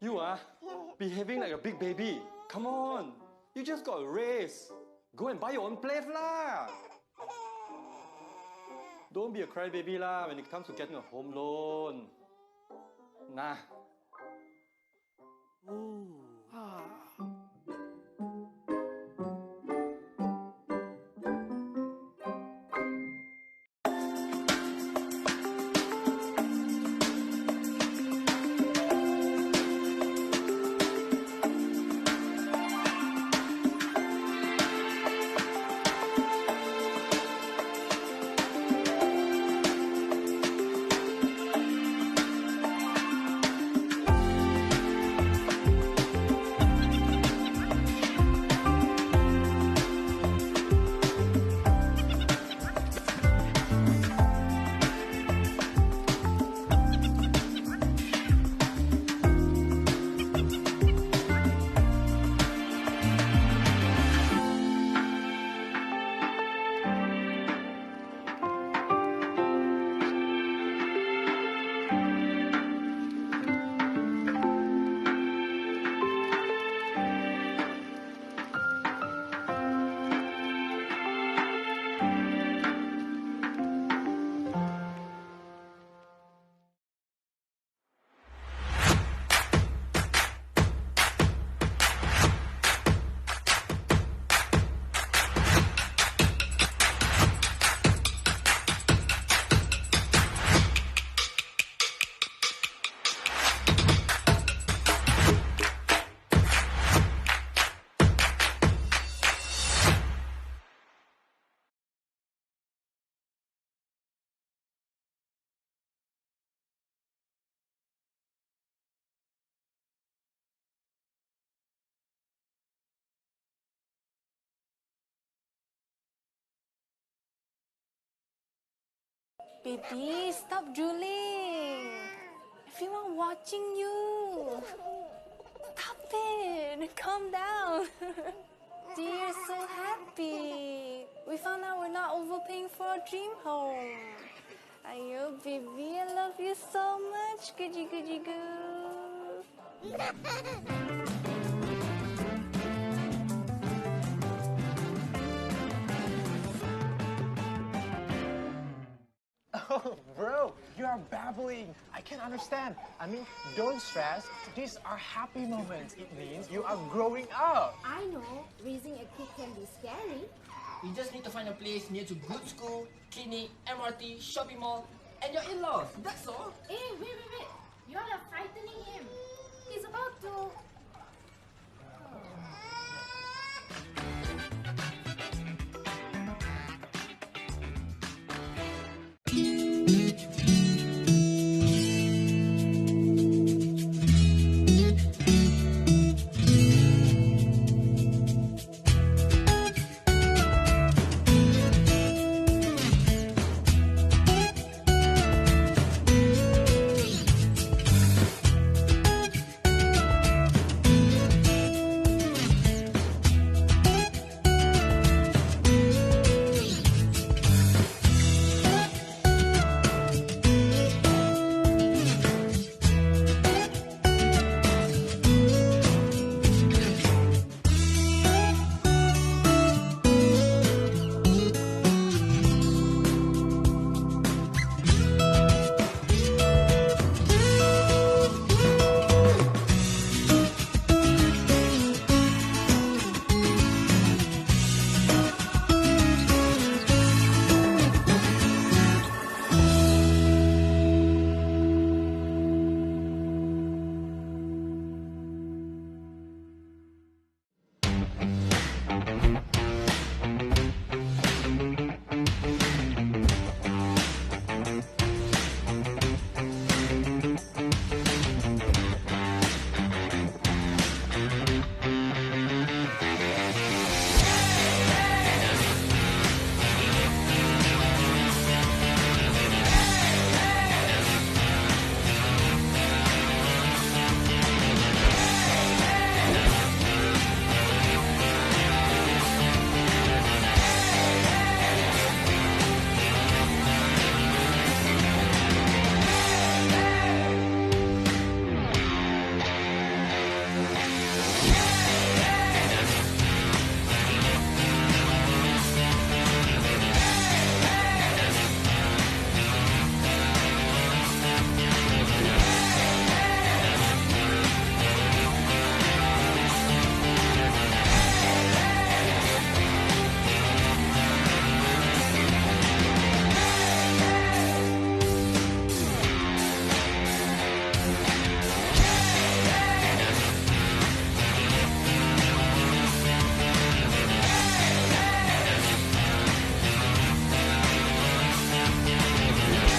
You are behaving like a big baby. Come on, you just got a raise. Go and buy your own place lah. Don't be a crybaby lah when it comes to getting a home loan. Nah. Baby, stop drooling. Everyone watching you. Stop it. Calm down. Dear, so happy. We found out we're not overpaying for a dream home. Ayo, baby, I love you so much. Goody, goody, goo. Oh, bro, you are babbling. I can't understand. I mean, don't stress. These are happy moments. It means you are growing up. I know, raising a kid can be scary. You just need to find a place near to good school, clinic, MRT, shopping mall, and your in-laws. That's all. Hey, wait. You all are frightening him. He's about to...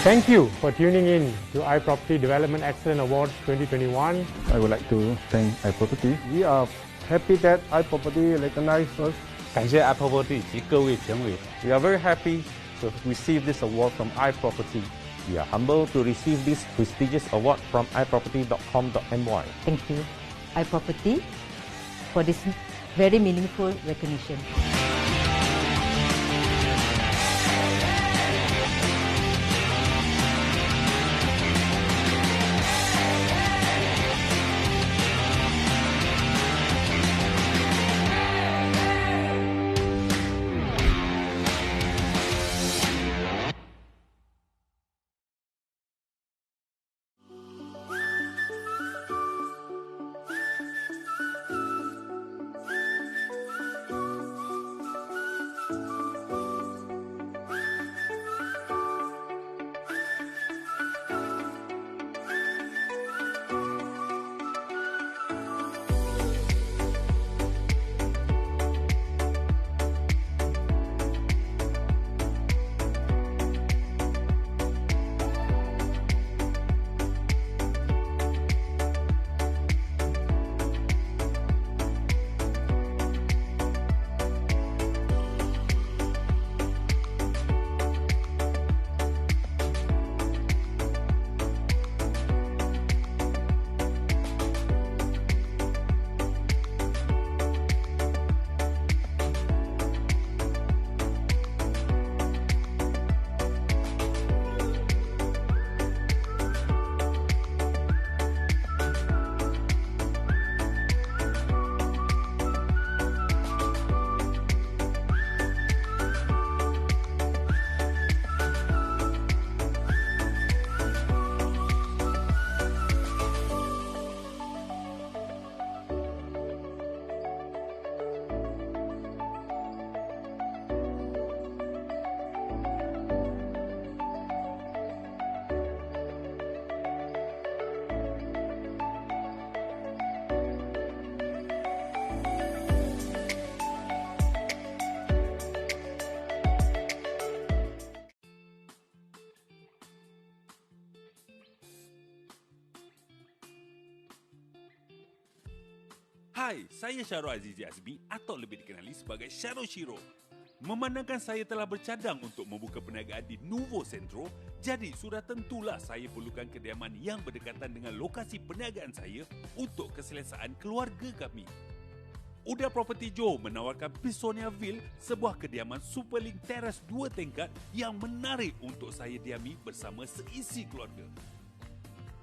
Thank you for tuning in to iProperty Development Excellence Awards 2021. I would like to thank iProperty. We are happy that iProperty recognized us. 感谢 iProperty 及各位评委。 We are very happy to receive this award from iProperty. We are humbled to receive this prestigious award from iProperty.com.my. Thank you, iProperty, for this very meaningful recognition. Hai, saya Syarul Azizi Azmi atau lebih dikenali sebagai Syarul Shiro. Memandangkan saya telah bercadang untuk membuka perniagaan di Nuvo Centro, jadi sudah tentulah saya perlukan kediaman yang berdekatan dengan lokasi perniagaan saya untuk keselesaan keluarga kami. UDA Property Johor menawarkan Pisonia Ville, sebuah kediaman superlink teras 2 tingkat yang menarik untuk saya diami bersama seisi keluarga.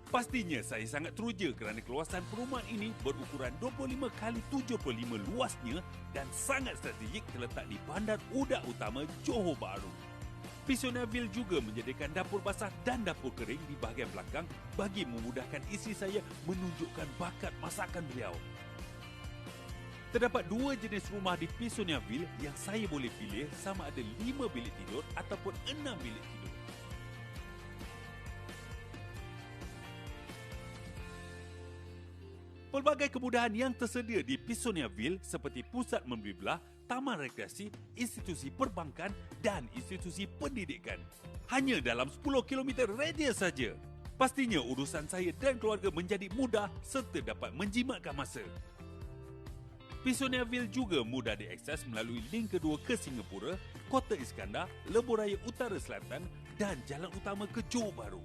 Pastinya saya sangat teruja kerana keluasan perumahan ini berukuran 25x75 luasnya dan sangat strategik terletak di Bandar UDA Utama Johor Bahru. Pisonia Ville juga menyediakan dapur basah dan dapur kering di bahagian belakang bagi memudahkan isteri saya menunjukkan bakat masakan beliau. Terdapat 2 jenis rumah di Pisonia Ville yang saya boleh pilih sama ada 5 bilik tidur ataupun 6 bilik tidur. Pelbagai kemudahan yang tersedia di Pisonia Ville seperti pusat membeli belah, taman rekreasi, institusi perbankan dan institusi pendidikan. Hanya dalam 10 km radius saja. Pastinya urusan saya dan keluarga menjadi mudah serta dapat menjimatkan masa. Pisonia Ville juga mudah diakses melalui link kedua ke Singapura, Kota Iskandar, Lebuh Raya Utara Selatan dan jalan utama ke Johor Bahru.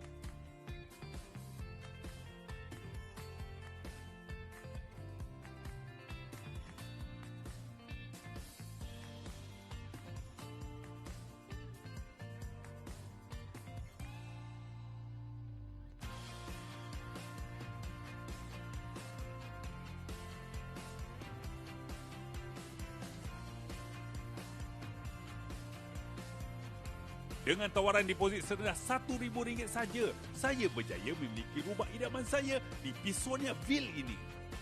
Dengan tawaran deposit serendah RM1,000 saja, saya berjaya memiliki rumah idaman saya di Pisonia Ville ini.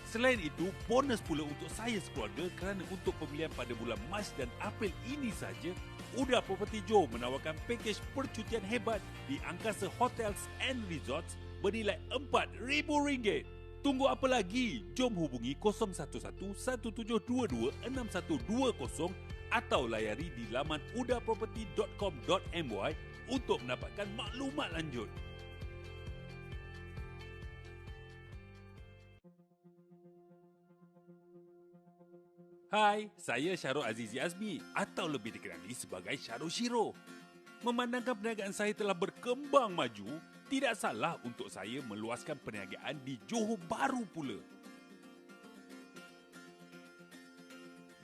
Selain itu, bonus pula untuk saya sekeluarga kerana untuk pemilihan pada bulan Mac dan April ini saja, UDA Property Johor menawarkan pakej percutian hebat di Angkasa Hotels and Resorts bernilai RM4,000. Tunggu apa lagi? Jom hubungi 011-1722-6120 atau layari di laman udaproperty.com.my untuk mendapatkan maklumat lanjut. Hai, saya Syarul Azizi Azmi atau lebih dikenali sebagai Syarul Shiro. Memandangkan perniagaan saya telah berkembang maju, tidak salah untuk saya meluaskan perniagaan di Johor Bahru pula.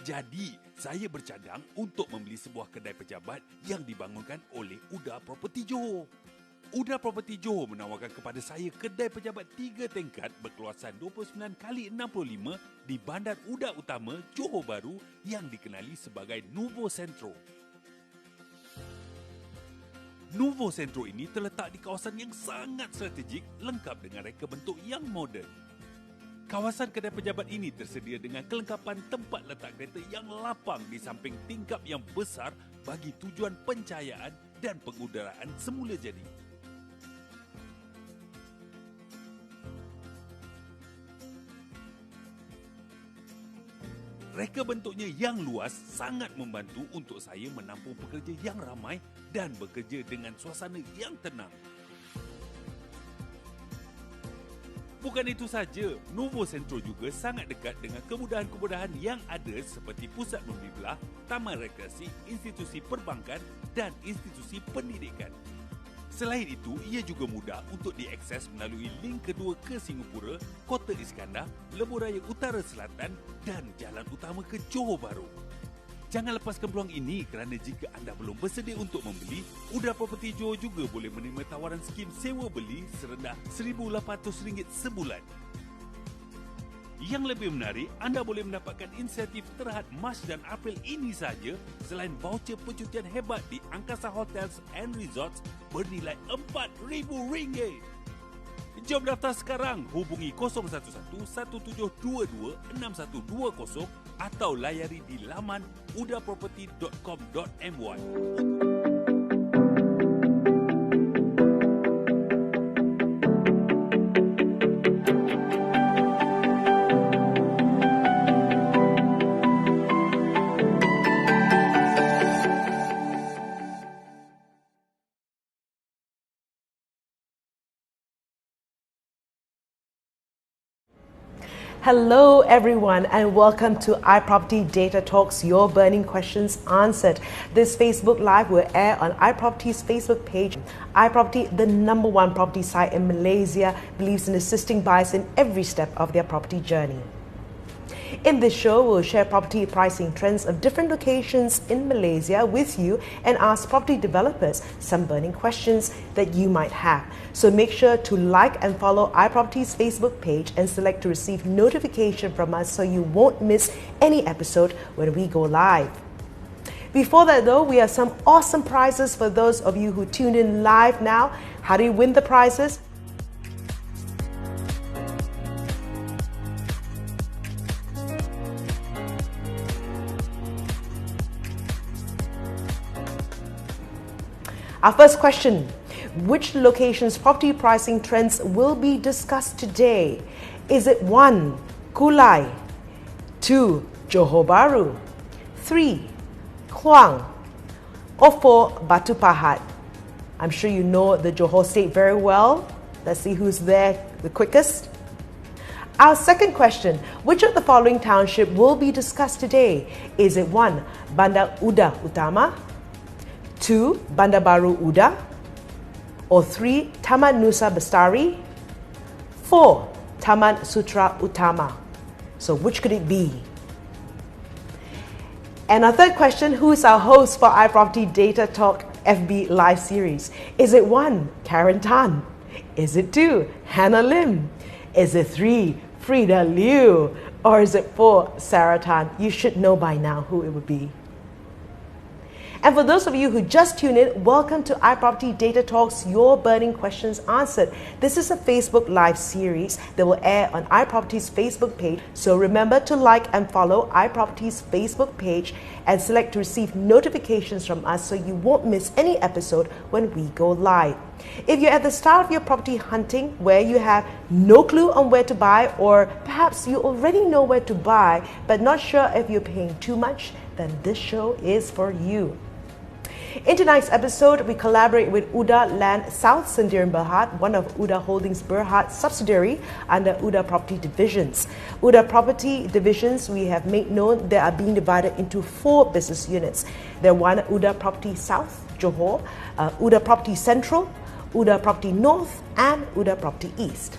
Jadi, saya bercadang untuk membeli sebuah kedai pejabat yang dibangunkan oleh UDA Property Johor. UDA Property Johor menawarkan kepada saya kedai pejabat 3 tingkat berkeluasan 29x65 di Bandar UDA Utama Johor Bahru yang dikenali sebagai Nuvo Centro. Nuvo Centro ini terletak di kawasan yang sangat strategik, lengkap dengan reka bentuk yang moden. Kawasan kedai pejabat ini tersedia dengan kelengkapan tempat letak kereta yang lapang di samping tingkap yang besar bagi tujuan pencahayaan dan pengudaraan semula jadi. Reka bentuknya yang luas sangat membantu untuk saya menampung pekerja yang ramai dan bekerja dengan suasana yang tenang. Bukan itu saja, Nuvo Centro juga sangat dekat dengan kemudahan-kemudahan yang ada seperti pusat membeli belah, taman rekreasi, institusi perbankan dan institusi pendidikan. Selain itu, ia juga mudah untuk diakses melalui link kedua ke Singapura, Kota Iskandar, Lebuh Raya Utara Selatan dan Jalan Utama ke Johor Bahru. Jangan lepaskan peluang ini kerana jika anda belum bersedia untuk membeli, UDA Property Johor juga boleh menerima tawaran skim sewa beli serendah RM1,800 sebulan. Yang lebih menarik, anda boleh mendapatkan insentif terhad Mac dan April ini saja selain voucher percutian hebat di Angkasa Hotels and Resorts bernilai RM4,000. Jom daftar sekarang, hubungi 011-1722-6120 atau layari di laman udaproperty.com.my. Hello everyone and welcome to iProperty Data Talks, your burning questions answered. This Facebook Live will air on iProperty's Facebook page. iProperty, the #1 property site in Malaysia, believes in assisting buyers in every step of their property journey. In this show, we'll share property pricing trends of different locations in Malaysia with you and ask property developers some burning questions that you might have. So make sure to like and follow iProperty's Facebook page and select to receive notification from us so you won't miss any episode when we go live. Before that though, we have some awesome prizes for those of you who tuned in live now. How do you win the prizes? Our first question, which location's property pricing trends will be discussed today? Is it 1, Kulai, 2, Johor Bahru, 3, Kluang, or 4, Batu Pahat? I'm sure you know the Johor state very well. Let's see who's there the quickest. Our second question, which of the following township will be discussed today? Is it 1, Bandar UDA Utama, 2, Bandar Baru UDA, or 3, Taman Nusa Bestari, 4, Taman Sutra Utama? So which could it be? And our third question, who is our host for iProperty Data Talk FB Live Series? Is it 1, Karen Tan? Is it 2, Hannah Lim? Is it 3, Frida Liu? Or is it 4, Sarah Tan? You should know by now who it would be. And for those of you who just tuned in, welcome to iProperty Data Talks, your burning questions answered. This is a Facebook Live series that will air on iProperty's Facebook page. So remember to like and follow iProperty's Facebook page and select to receive notifications from us so you won't miss any episode when we go live. If you're at the start of your property hunting where you have no clue on where to buy, or perhaps you already know where to buy but not sure if you're paying too much, then this show is for you. In tonight's episode, we collaborate with UDA Land South Sendirian Berhad, one of UDA Holdings Berhad subsidiary under UDA Property Divisions. UDA Property Divisions, we have made known they are being divided into 4 business units. They're one UDA Property South, Johor, UDA Property Central, UDA Property North, and UDA Property East.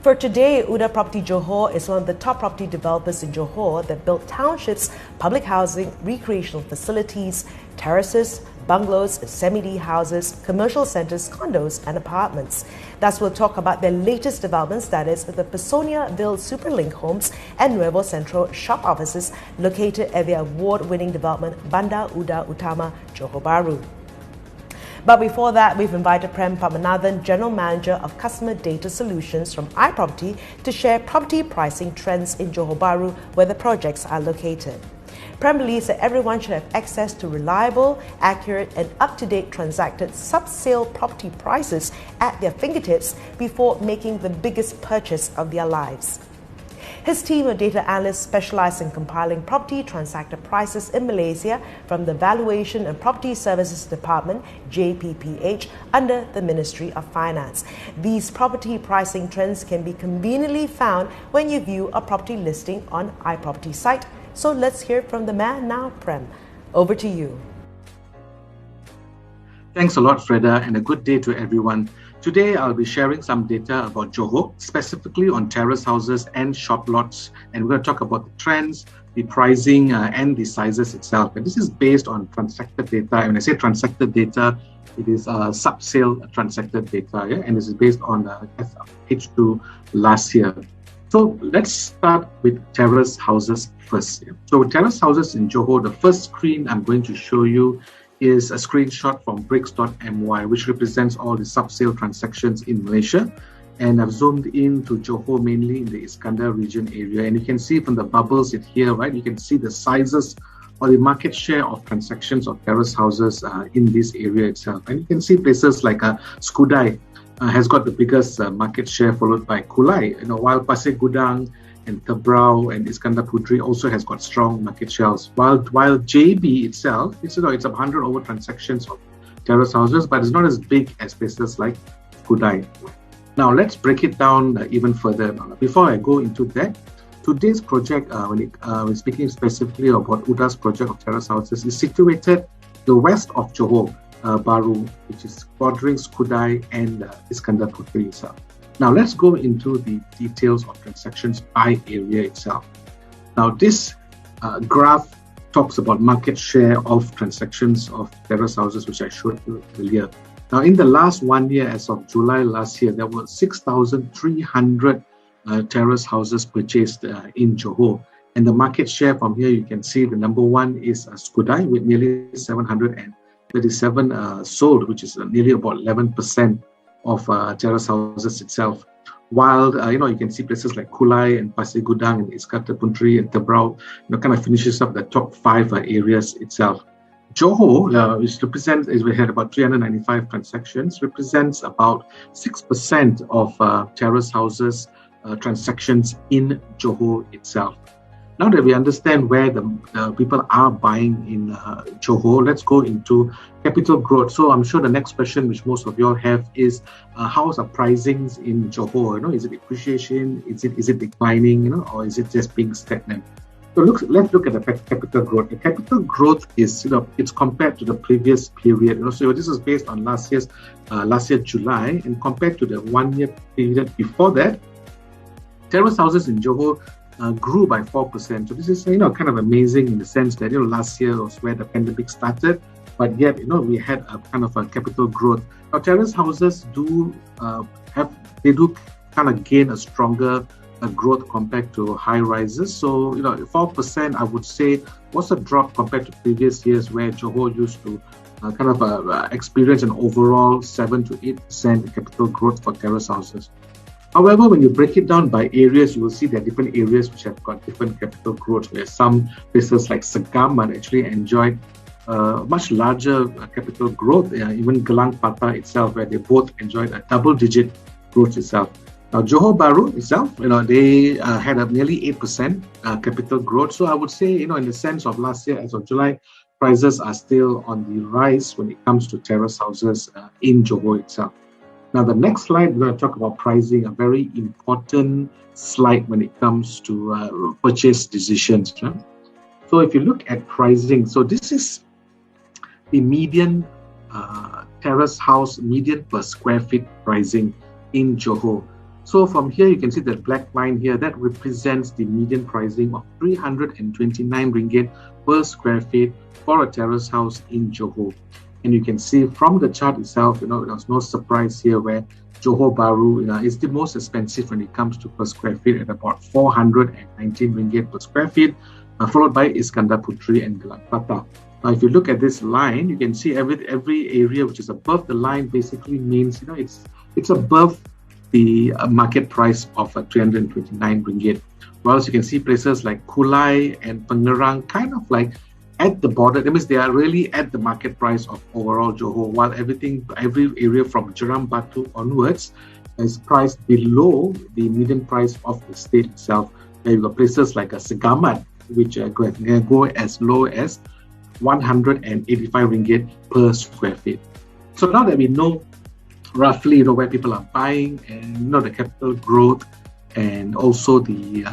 For today, UDA Property Johor is one of the top property developers in Johor that built townships, public housing, recreational facilities, terraces, bungalows, semi-D houses, commercial centres, condos and apartments. Thus, we'll talk about their latest developments, that is the Personia Ville Superlink homes and Nuevo Centro shop offices located at their award-winning development Bandar UDA Utama Johor Bahru. But before that, we've invited Prem Pamanathan, General Manager of Customer Data Solutions from iProperty, to share property pricing trends in Johor Bahru, where the projects are located. Prem believes that everyone should have access to reliable, accurate and up-to-date transacted sub-sale property prices at their fingertips before making the biggest purchase of their lives. His team of data analysts specialize in compiling property transacted prices in Malaysia from the Valuation and Property Services Department, JPPH, under the Ministry of Finance. These property pricing trends can be conveniently found when you view a property listing on iProperty site. So let's hear from the man now, Prem. Over to you. Thanks a lot, Freda, and a good day to everyone. Today, I'll be sharing some data about Johor, specifically on terrace houses and shop lots. And we're going to talk about the trends, the pricing, and the sizes itself. And this is based on transacted data. And when I say transacted data, it is sub-sale transacted data. Yeah? And this is based on H2 last year. So let's start with terrace houses first. Yeah? So with terrace houses in Johor, the first screen I'm going to show you is a screenshot from bricks.my, which represents all the sub-sale transactions in Malaysia. And I've zoomed in to Johor, mainly in the Iskandar region area. And you can see from the bubbles here, right, you can see the sizes or the market share of transactions of terrace houses in this area itself. And you can see places like Skudai has got the biggest market share, followed by Kulai, while Pasir Gudang and Tebrau and Iskandar Putri also has got strong market shares. While JB itself, it's 100 over transactions of terrace houses, but it's not as big as places like Kudai. Now let's break it down even further. Before I go into that, today's project, when speaking specifically about UDA's project of terrace houses, is situated the west of Johor Bahru, which is bordering Skudai and Iskandar Putri itself. Now let's go into the details of transactions by area itself. Now this graph talks about market share of transactions of terrace houses, which I showed you earlier. Now in the last 1 year, as of July last year, there were 6,300 terrace houses purchased in Johor. And the market share from here, you can see the number one is Skudai with nearly 737 sold, which is nearly about 11% of terrace houses itself. While you can see places like Kulai and Pasir Gudang and Iskandar Putri and Tebrau kind of finishes up the top 5 areas itself. Johor, which represents, we had about 395 transactions, represents about 6% of terrace houses transactions in Johor itself. Now that we understand where the people are buying in Johor, let's go into capital growth. So I'm sure the next question, which most of you all have, is how's the pricings in Johor? Is it appreciation? Is it declining? Or is it just being stagnant? So let's look at the capital growth. The capital growth is, it's compared to the previous period. So this is based on last year July, and compared to the 1 year period before that, terrace houses in Johor grew by 4%. So this is kind of amazing in the sense that last year was where the pandemic started, but yet we had a kind of a capital growth. Now terrace houses do kind of gain a stronger growth compared to high rises. So 4% I would say was a drop compared to previous years where Johor used to experience an overall 7 to 8% capital growth for terrace houses. However, when you break it down by areas, you will see there are different areas which have got different capital growth, where some places like Segaman actually enjoyed much larger capital growth, even Gelang Patah itself, where they both enjoyed a double-digit growth itself. Now, Johor Bahru itself, they had a nearly 8% capital growth. So I would say, in the sense of last year, as of July, prices are still on the rise when it comes to terrace houses in Johor itself. Now, the next slide, we're going to talk about pricing, a very important slide when it comes to purchase decisions. Right? So if you look at pricing, so this is the median terrace house, median per square feet pricing in Johor. So from here, you can see the black line here, that represents the median pricing of 329 ringgit per square feet for a terrace house in Johor. And you can see from the chart itself, there's no surprise here where Johor Bahru is the most expensive when it comes to per square feet at about 419 ringgit per square feet, followed by Iskandar Puteri and Gelang Patah. Now, if you look at this line, you can see every area which is above the line basically means it's above the market price of 329 ringgit. Whereas you can see places like Kulai and Pengerang kind of like at the border. That means they are really at the market price of overall Johor, while every area from Jeram Batu onwards is priced below the median price of the state itself. There you got places like Segamat, which go as low as 185 ringgit per square feet. So now that we know roughly where people are buying and the capital growth and also the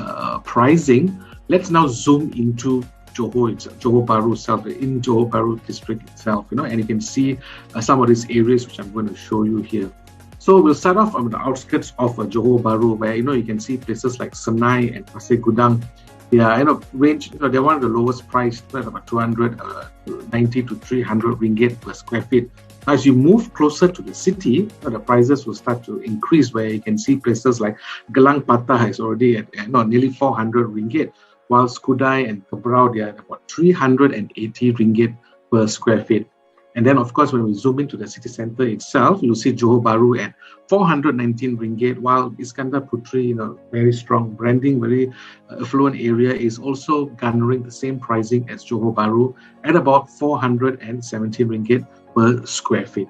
pricing, let's now zoom into Johor Bahru itself, in Johor Bahru district itself, and you can see some of these areas which I'm going to show you here. So we'll start off on the outskirts of Johor Bahru, where you can see places like Senai and Pasir Gudang. They are range. They're one of the lowest priced, about 290 to 300 ringgit per square feet. As you move closer to the city, the prices will start to increase, where you can see places like Gelang Patah is already at nearly 400 ringgit, while Skudai and Kebrau, they are at about 380 ringgit per square feet. And then, of course, when we zoom into the city centre itself, you'll see Johor Bahru at 419 ringgit, while Iskandar Puteri, very strong branding, very affluent area, is also garnering the same pricing as Johor Bahru at about 417 ringgit per square feet.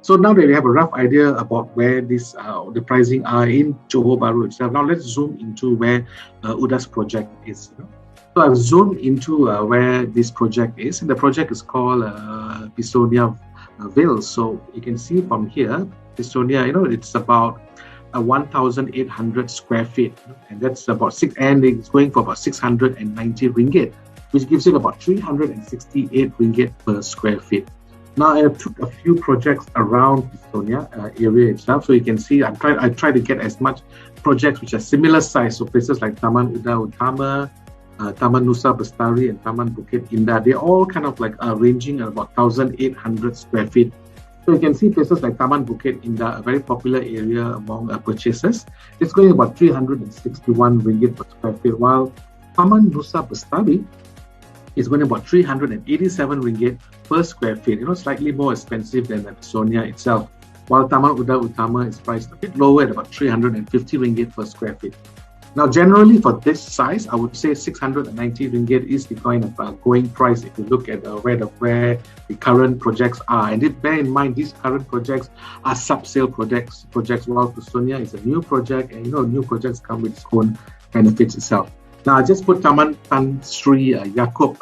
So now that we have a rough idea about where the pricing are in Johor Bahru itself, now let's zoom into where UDA's project is. So I've zoomed into where this project is, and the project is called Pisonia Vale. So you can see from here, Pisonia, it's about 1,800 square feet, and that's about and it's going for about 690 ringgit, which gives it about 368 ringgit per square feet. Now, I took a few projects around Pisonia area itself, so you can see I try to get as much projects which are similar size. So places like Taman UDA Utama, Taman Nusa Bestari and Taman Bukit Indah, they're all kind of like ranging at about 1,800 square feet. So you can see places like Taman Bukit Indah, a very popular area among purchasers. It's going about 361 ringgit per square feet, while Taman Nusa Bestari is going about 387 ringgit per square feet, slightly more expensive than Pisonia itself, while Taman UDA Utama is priced a bit lower at about 350 ringgit per square feet. Now, generally for this size, I would say 690 ringgit is the kind of going price if you look at where the current projects are. And bear in mind, these current projects are sub-sale projects, while Pisonia is a new project, and new projects come with its own benefits itself. Now, I just put Taman Tan Sri Yaakob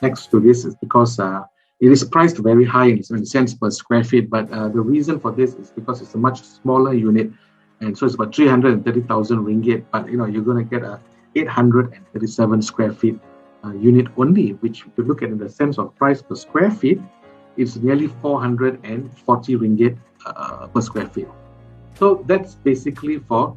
next to this is because it is priced very high in cents per square feet, but the reason for this is because it's a much smaller unit, and so it's about 330,000 ringgit, but you're going to get a 837 square feet unit only, which if you look at in the sense of price per square feet, it's nearly 440 ringgit per square feet. So that's basically for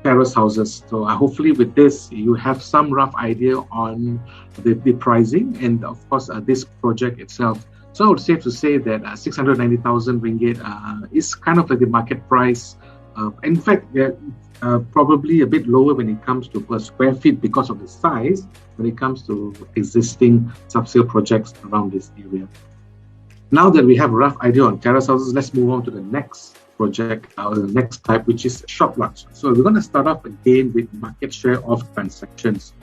terrace houses. So hopefully with this, you have some rough idea on the pricing and of course this project itself. So I would say to say that 690,000 ringgit is kind of like the market price. In fact, they're probably a bit lower when it comes to per square feet because of the size when it comes to existing sub-sale projects around this area. Now that we have a rough idea on terrace houses, let's move on to the next project, or the next type, which is shop lots. So we're going to start off again with market share of transactions.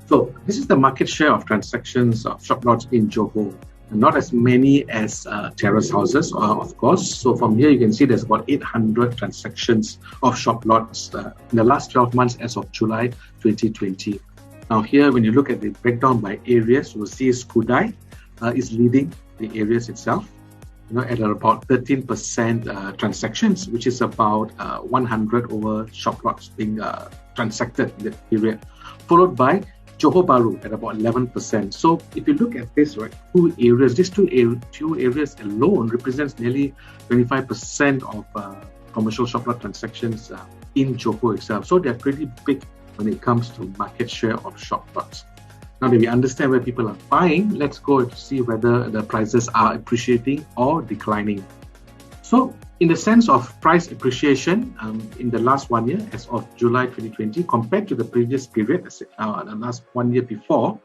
So this is the market share of transactions of shop lots in Johor. Not as many as terrace houses, of course. So from here, you can see there's about 800 transactions of shop lots in the last 12 months as of July 2020. Now here, when you look at the breakdown by areas, you will see Skudai is leading the areas itself, at about 13% transactions, which is about 100 over shop lots being transacted in that period, followed by Johor Bahru at about 11%. So if you look at this, right, these two areas alone represents nearly 25% of commercial shop lot transactions in Johor itself. So they're pretty big when it comes to market share of shop lots. Now that we understand where people are buying, let's go to see whether the prices are appreciating or declining. So in the sense of price appreciation, in the last 1 year, as of July 2020, compared to the previous period, the last 1 year before,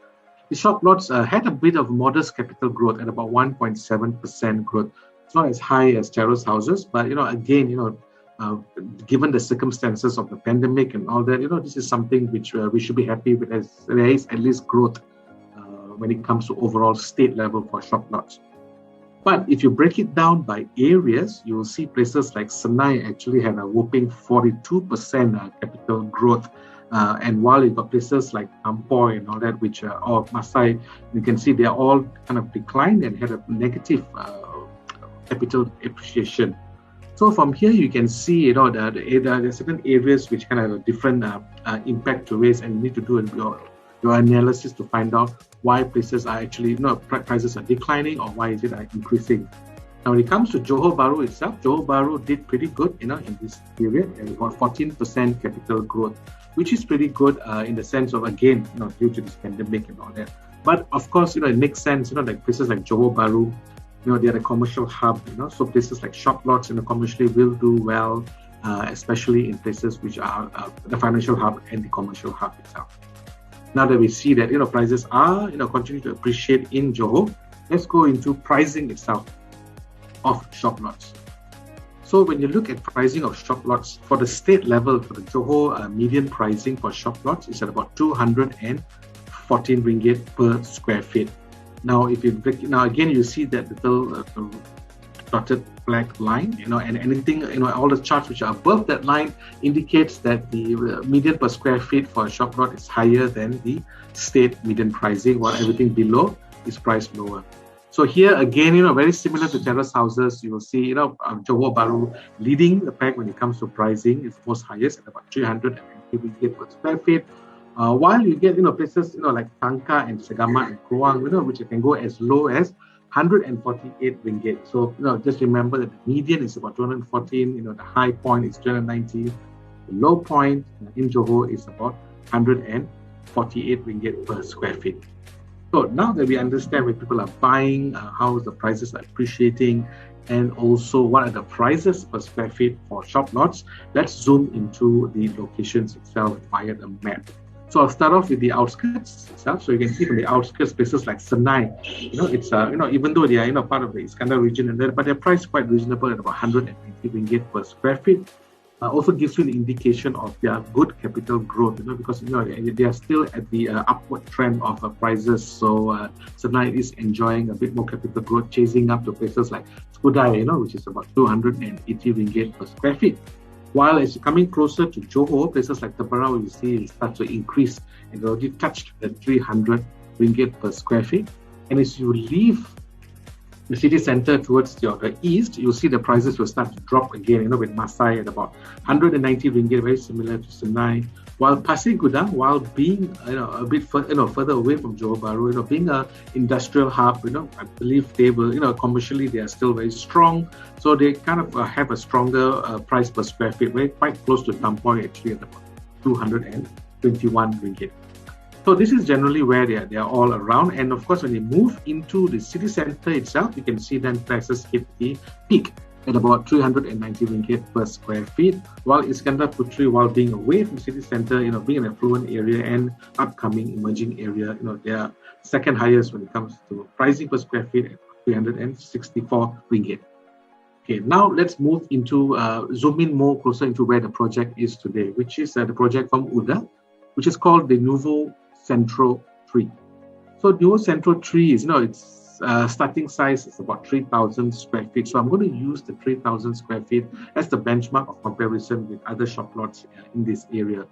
the shop lots had a bit of modest capital growth at about 1.7% growth. It's not as high as terrace houses, but again, given the circumstances of the pandemic and all that, this is something which we should be happy with, as there is at least growth when it comes to overall state level for shop lots. But if you break it down by areas, you will see places like Senai actually had a whopping 42% capital growth. And while you've got places like Ampoi and all that, which or Masai, you can see they're all kind of declined and had a negative capital appreciation. So from here, you can see, there are certain areas which kind of have a different impact to raise, and you need to do your analysis to find out why places are actually, prices are declining or why is it increasing. Now, when it comes to Johor Bahru itself, Johor Bahru did pretty good, in this period, and about 14% capital growth, which is pretty good in the sense of, again, due to this pandemic and all that. But of course, it makes sense, like places like Johor Bahru, they are a commercial hub, so places like shop lots, commercially will do well, especially in places which are the financial hub and the commercial hub itself. Now that we see that, prices are, continue to appreciate in Johor, let's go into pricing itself of shop lots. So when you look at pricing of shop lots for the state level, for the Johor median pricing for shop lots is at about 214 ringgit per square feet. Now, if you break it, now again, you see that little dotted black line, and anything, all the charts which are above that line indicates that the median per square feet for a shop lot is higher than the state median pricing, while everything below is priced lower. So here again, very similar to terrace houses, you will see, Johor Bahru leading the pack when it comes to pricing. It's most highest at about 390 ringgit per square feet. While you get, places, like Tangka and Segamat and Kluang, which can go as low as 148 ringgit. So, just remember that the median is about 214, the high point is 290. The low point in Johor is about 148 ringgit per square feet. So now that we understand where people are buying, how the prices are appreciating, and also what are the prices per square feet for shop lots, let's zoom into the locations itself via the map. So I'll start off with the outskirts itself. So you can see from the outskirts, places like Senai, it's even though they are part of the Iskandar region, but they're priced quite reasonable at about 190 ringgit per square feet. Also gives you an indication of their good capital growth, because they are still at the upward trend of prices. So Senai is enjoying a bit more capital growth, chasing up to places like Skudai, which is about 280 ringgit per square feet. While as you're coming closer to Johor, places like Teberau, you see it starts to increase and already touched the 300 ringgit per square feet. And as you leave the city centre towards the east, you'll see the prices will start to drop again, with Masai at about 190 ringgit, very similar to Senai. While Pasir Gudang, while being a bit further away from Johor Bahru, being an industrial hub, I believe they will, commercially they are still very strong. So they kind of have a stronger price per square feet, very quite close to Tampoi actually at about 221 ringgit. So this is generally where they are all around. And of course, when they move into the city centre itself, you can see then prices hit the peak at about 390 ringgit per square feet, while Iskandar Puteri, while being away from city centre, being an affluent area and upcoming emerging area, they are second highest when it comes to pricing per square feet at 364 ringgit. Okay, now let's move into, zoom in more closer into where the project is today, which is the project from UDA, which is called the Nuevo Centro 3. So Nuevo Centro 3 is, its starting size is about 3,000 square feet. So I'm going to use the 3,000 square feet as the benchmark of comparison with other shop lots in this area.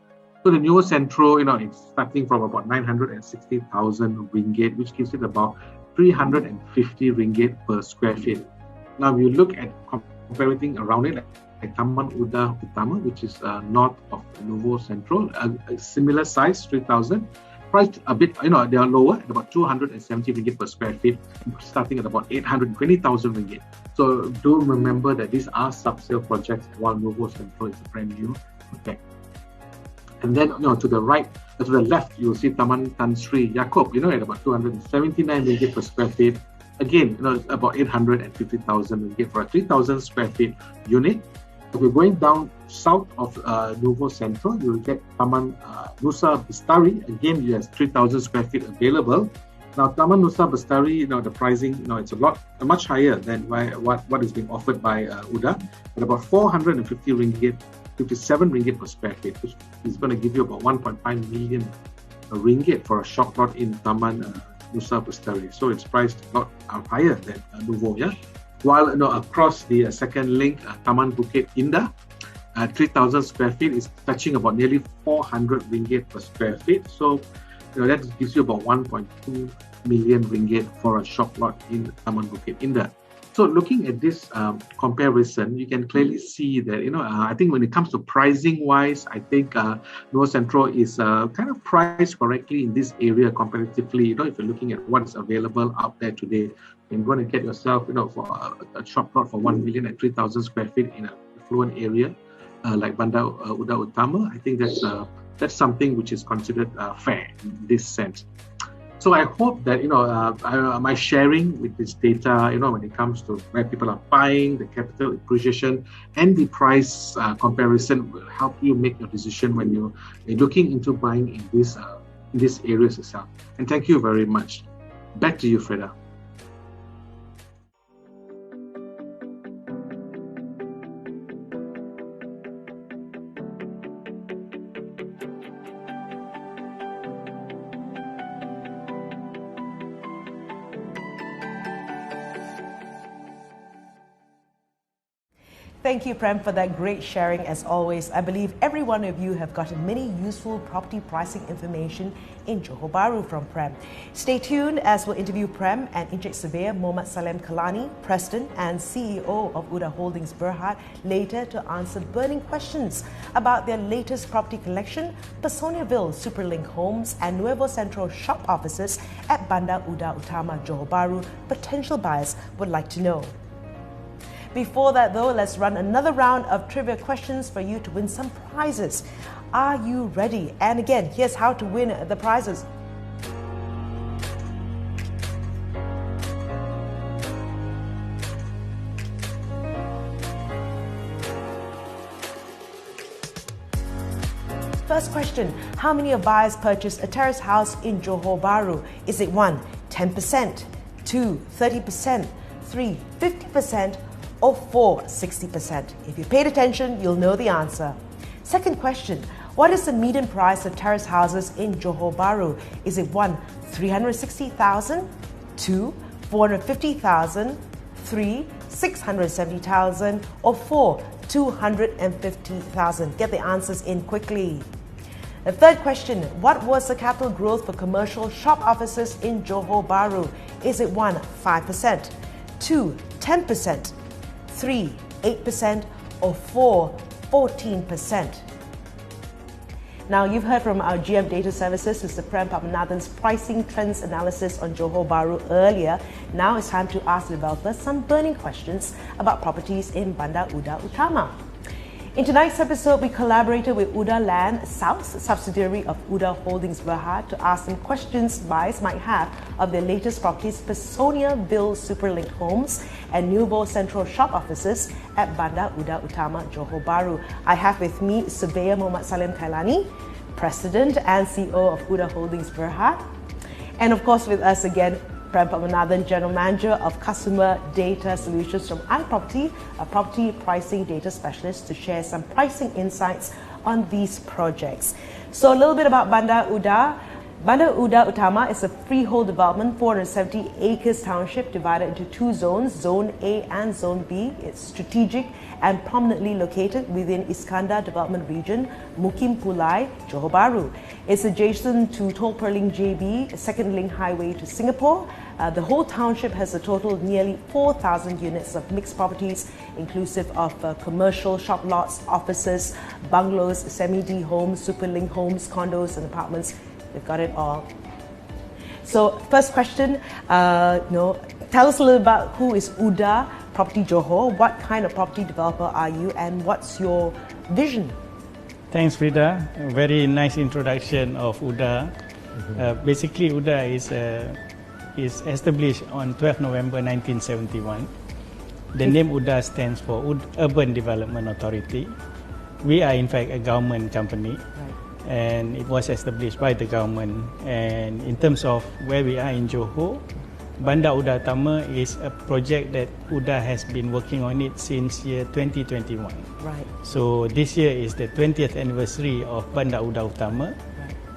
So the Nuevo Centro, it's starting from about 960,000 ringgit, which gives it about 350 ringgit per square feet. Now, you look at comparing around it, like Taman UDA Utama, which is north of Nuvo Central, a similar size, 3,000. Priced a bit, they are lower at about 270 ringgit per square feet, starting at about 820,000 ringgit. So do remember that these are sub-sale projects, while Nuvo Central is a brand new project. And then, to the right, to the left, you'll see Taman Tan Sri Yaakob, at about 279 ringgit per square feet. Again, about 850,000 ringgit for a 3,000 square feet unit. If you're going down south of Nuvo Central, you'll get Taman Nusa Bestari. Again, you have 3,000 square feet available. Now, Taman Nusa Bestari, the pricing, it's much higher than what is being offered by UDA, at about 450 ringgit, 57 ringgit per square feet, which is going to give you about 1.5 million ringgit for a shop lot in Taman Nusa Bestari. So it's priced a lot higher than Nuvo, yeah? While across the second link, Taman Bukit Indah, 3,000 square feet is touching about nearly 400 ringgit per square feet. So that gives you about 1.2 million ringgit for a shop lot in Taman Bukit Indah. So looking at this comparison, you can clearly see that, I think when it comes to pricing wise, I think Nuvo Central is kind of priced correctly in this area comparatively. If you're looking at what is available out there today, you're going to get yourself, for a shop lot for 1 million and 3,000 square feet in an affluent area like Bandar UDA Utama. I think that's something which is considered fair in this sense. So I hope that, my sharing with this data, when it comes to where people are buying, the capital appreciation and the price comparison will help you make your decision when you're looking into buying in these areas itself. And thank you very much. Back to you, Freda. Thank you, Prem, for that great sharing as always. I believe every one of you have gotten many useful property pricing information in Johor Bahru from Prem. Stay tuned as we'll interview Prem and Encik Surveyor Mohammad Salem Kalani, President and CEO of UDA Holdings Berhad, later to answer burning questions about their latest property collection, Personiaville Superlink Homes and Nuevo Centro shop offices at Bandar UDA Utama Johor Bahru. Potential buyers would like to know. Before that though, let's run another round of trivia questions for you to win some prizes. Are you ready? And again, here's how to win the prizes. First question, how many of buyers purchased a terrace house in Johor Bahru? Is it 1, 10%, 2, 30%, 3, 50%, or 4, 60%? If you paid attention, you'll know the answer. Second question, what is the median price of terrace houses in Johor Bahru? Is it 1, 360,000, 2, 450,000, 3, 670,000, or 4, 250,000? Get the answers in quickly. The third question, what was the capital growth for commercial shop offices in Johor Bahru? Is it 1, 5%, 2, 10%, 3, 8%, or 4, 14%? Now, you've heard from our GM Data Services, Mr. Prem Pamanathan's pricing trends analysis on Johor Bahru earlier. Now it's time to ask developers some burning questions about properties in Bandar UDA Utama. In tonight's episode, we collaborated with UDA Land South, subsidiary of UDA Holdings Berhad, to ask some questions buyers might have of their latest properties, Personiaville Superlink Homes and Nuevo Centro shop offices at Bandar UDA Utama Johor Bahru. I have with me Surveyor Mohammad Salem Kalani, President and CEO of UDA Holdings Berhad, and of course with us again, Prem Pamanathan, General Manager of Customer Data Solutions from iProperty, a property pricing data specialist, to share some pricing insights on these projects. So a little bit about Bandar UDA. Bandar UDA Utama is a freehold development, 470 acres township divided into two zones, Zone A and Zone B. It's strategic and prominently located within Iskandar Development Region, Mukim Pulai, Johor Bahru. It's adjacent to Tol Perling JB, a second link highway to Singapore. The whole township has a total of nearly 4,000 units of mixed properties, inclusive of commercial, shop lots, offices, bungalows, semi-D homes, superlink homes, condos and apartments. They've got it all. So first question, tell us a little about who is UDA Property Johor, what kind of property developer are you and what's your vision? Thanks Frida, a very nice introduction of UDA. Basically UDA is established on 12 November 1971. The name UDA stands for Urban Development Authority. We are in fact a government company. And it was established by the government. And in terms of where we are in Johor, Bandar UDA Utama is a project that UDA has been working on it since year 2021. Right. So this year is the 20th anniversary of Bandar UDA Utama,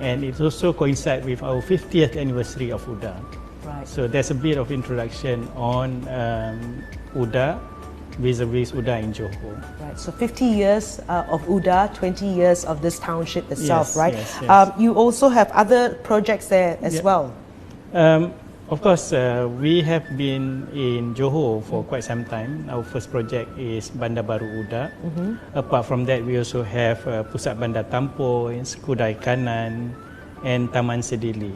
and it also coincides with our 50th anniversary of UDA. Right. So there's a bit of introduction on UDA vis-a-vis UDA in Johor. Right, so 50 years of UDA, 20 years of this township itself, Yes, right? yes. You also have other projects there as well. Of course, we have been in Johor for quite some time. Our first project is Bandar Baru UDA. Apart from that, we also have Pusat Bandar Tampoy, Skudai Kanan, and Taman Sedili.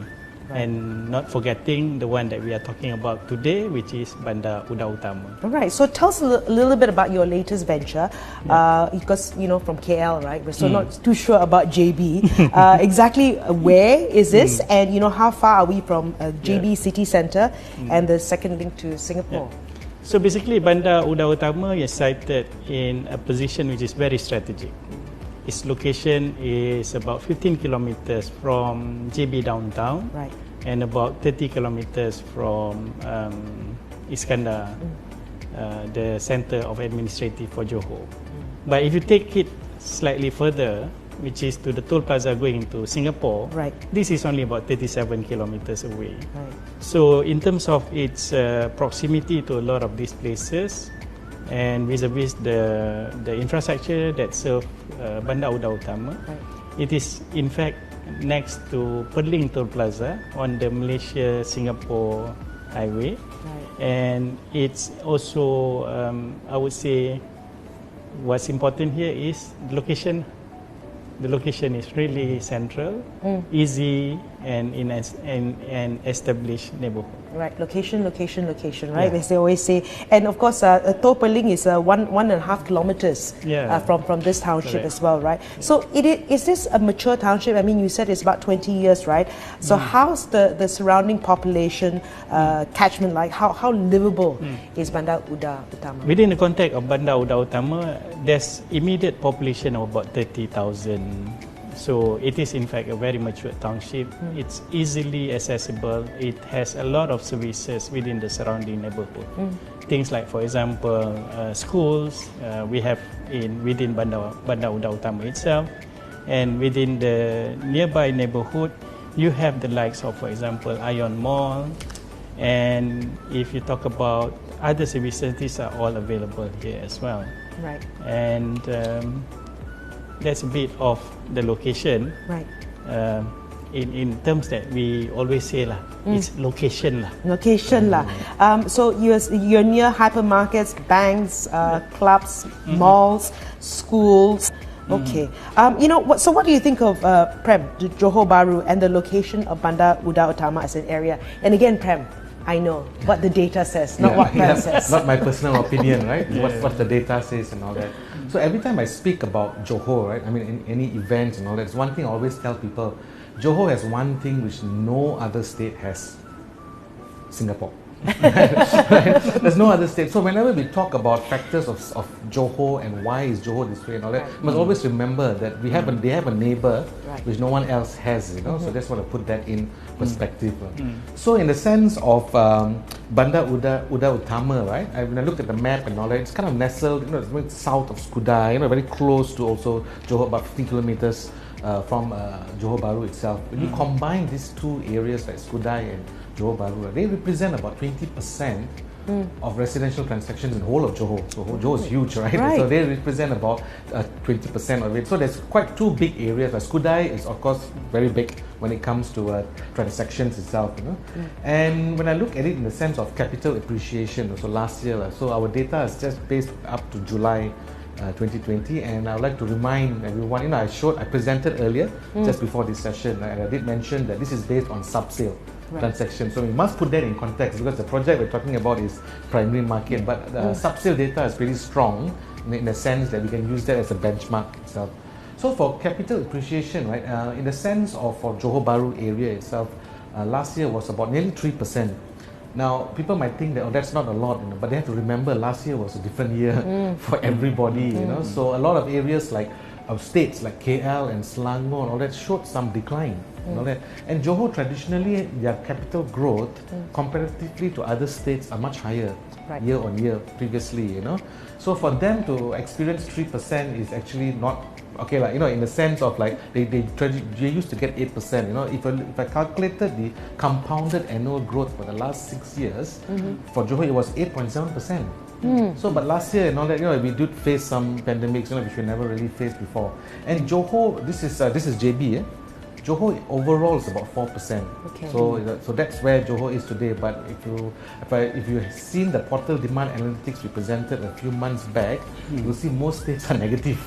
And not forgetting the one that we are talking about today, which is Bandar UDA Utama. All right, so tell us a little bit about your latest venture, because from KL, right? We're still not too sure about JB. Exactly where is this, and how far are we from JB City Centre and the second link to Singapore? So basically, Bandar UDA Utama is sited in a position which is very strategic. Its location is about 15 kilometers from JB downtown, right, and about 30 kilometers from Iskandar, the center of administrative for Johor. But if you take it slightly further, which is to the toll plaza going to Singapore, right, this is only about 37 kilometers away. Right. So in terms of its proximity to a lot of these places, and vis-a-vis the infrastructure that serve Bandar UDA Utama, it is in fact next to Perling Toll Plaza on the Malaysia-Singapore highway, and it's also, I would say, what's important here is the location. The location is really central, easy, and in an established neighborhood. Right, location, right? As they always say. And of course, Tol Perling is 1.5 kilometers from this township as well, right? So is this a mature township? I mean, you said it's about 20 years, right? So how's the surrounding population catchment like? How livable is Bandar UDA Utama? Within the context of Bandar UDA Utama, there's immediate population of about 30,000. So it is in fact a very mature township. It's easily accessible. It has a lot of services within the surrounding neighborhood. Things like, for example, schools we have within Bandar UDA Utama itself, and within the nearby neighborhood, you have the likes of, for example, Ion Mall. And if you talk about other services, these are all available here as well. Right. And that's a bit of the location. Right. In terms that we always say it's location lah. Location lah. So you're near hypermarkets, banks, clubs, malls, schools. Okay. So what do you think of Prem, Johor Bahru, and the location of Bandar UDA Utama as an area? And again, Prem, I know what the data says, not what Prem says. Not my personal opinion, right? What the data says and all that. So every time I speak about Johor, right? I mean, in any events and all that, it's one thing I always tell people: Johor has one thing which no other state has: Singapore. Right? There's no other state. So whenever we talk about factors of Johor and why is Johor this way and all that, you must always remember that they have a neighbor which no one else has. So just want to put that in perspective. So in the sense of Bandar UDA Utama, right? When I looked at the map and all that, it's kind of nestled, it's south of Skudai, very close to also Johor, about 15 kilometers from Johor Bahru itself. When you combine these two areas like Skudai and Johor Bahru, they represent about 20% of residential transactions in the whole of Johor. So Johor is huge, right? So they represent about 20% of it. So there's quite two big areas. Skudai is of course very big when it comes to transactions itself, you know. And when I look at it in the sense of capital appreciation, so last year, so our data is just based up to July 2020, and I would like to remind everyone, you know, I presented earlier just before this session, and I did mention that this is based on sub-sale transactions. So we must put that in context because the project we're talking about is primary market, but the sub-sale data is pretty strong in the sense that we can use that as a benchmark itself. So for capital appreciation, right, in the sense of for Johor Bahru area itself, last year was about nearly 3%. Now, people might think that, oh, that's not a lot, you know, but they have to remember last year was a different year for everybody, you know. So a lot of areas like states like KL and Selangor and all that showed some decline. And all that. And Johor traditionally, their capital growth comparatively to other states are much higher year on year previously, you know. So for them to experience 3% is actually not okay, like, you know, in the sense of like they used to get 8%, you know. If I calculated the compounded annual growth for the last 6 years, for Johor it was 8.7%. So, but last year and all that, you know, we did face some pandemics, you know, which we never really faced before. And Johor, this is JB, Johor overall is about 4%. Okay. So that's where Johor is today. But if you have seen the portal demand analytics we presented a few months back, you'll see most states are negative.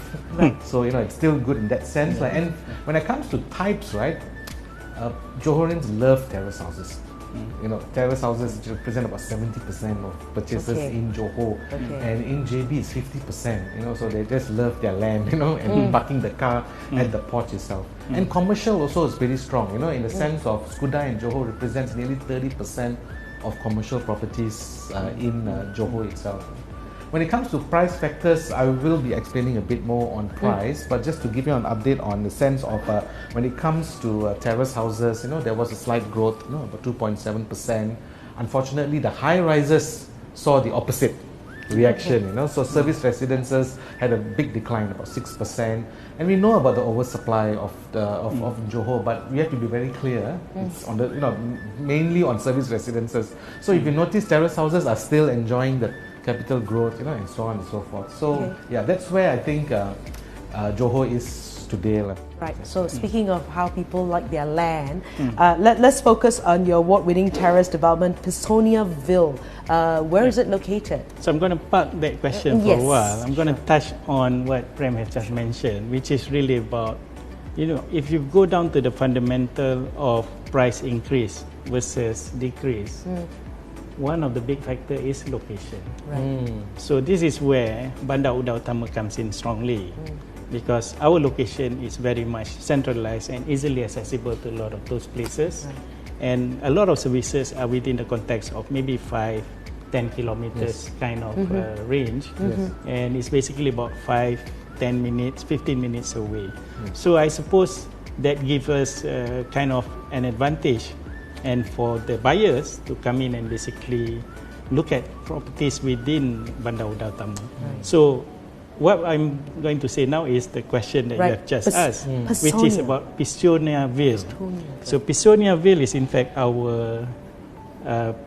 So, you know, it's still good in that sense. Like, and when it comes to types, right, Johorians love terrace houses. You know, terrace houses represent about 70% of purchases in Johor, and in JB it's 50%. You know, so they just love their land, you know, and parking the car at the porch itself. And commercial also is pretty strong. You know, in the sense of Skudai and Johor represents nearly 30% of commercial properties in Johor itself. When it comes to price factors, I will be explaining a bit more on price, but just to give you an update on the sense of when it comes to terrace houses, you know, there was a slight growth, you know, about 2.7%. Unfortunately, the high rises saw the opposite reaction, you know. So service residences had a big decline, about 6%. And we know about the oversupply of Johor, but we have to be very clear. It's on the, you know, mainly on service residences. So if you notice, terrace houses are still enjoying the capital growth, you know, and so on and so forth. So yeah, that's where I think Johor is today. Right. So speaking of how people like their land, let's focus on your award-winning terrace development, Pisoniaville. Where is it located? So I'm going to park that question for a while. I'm going to touch on what Prem has just mentioned, which is really about, you know, if you go down to the fundamental of price increase versus decrease, one of the big factors is location. So this is where Bandar UDA Utama comes in strongly, because our location is very much centralized and easily accessible to a lot of those places. And a lot of services are within the context of maybe 5-10 kilometers kind of range. And it's basically about 5-10 minutes, 15 minutes away. So I suppose that gives us kind of an advantage, and for the buyers to come in and basically look at properties within Bandar UDA Utama. So what I'm going to say now is the question that you have just asked, which is about Pisoniaville. So Pisoniaville is in fact our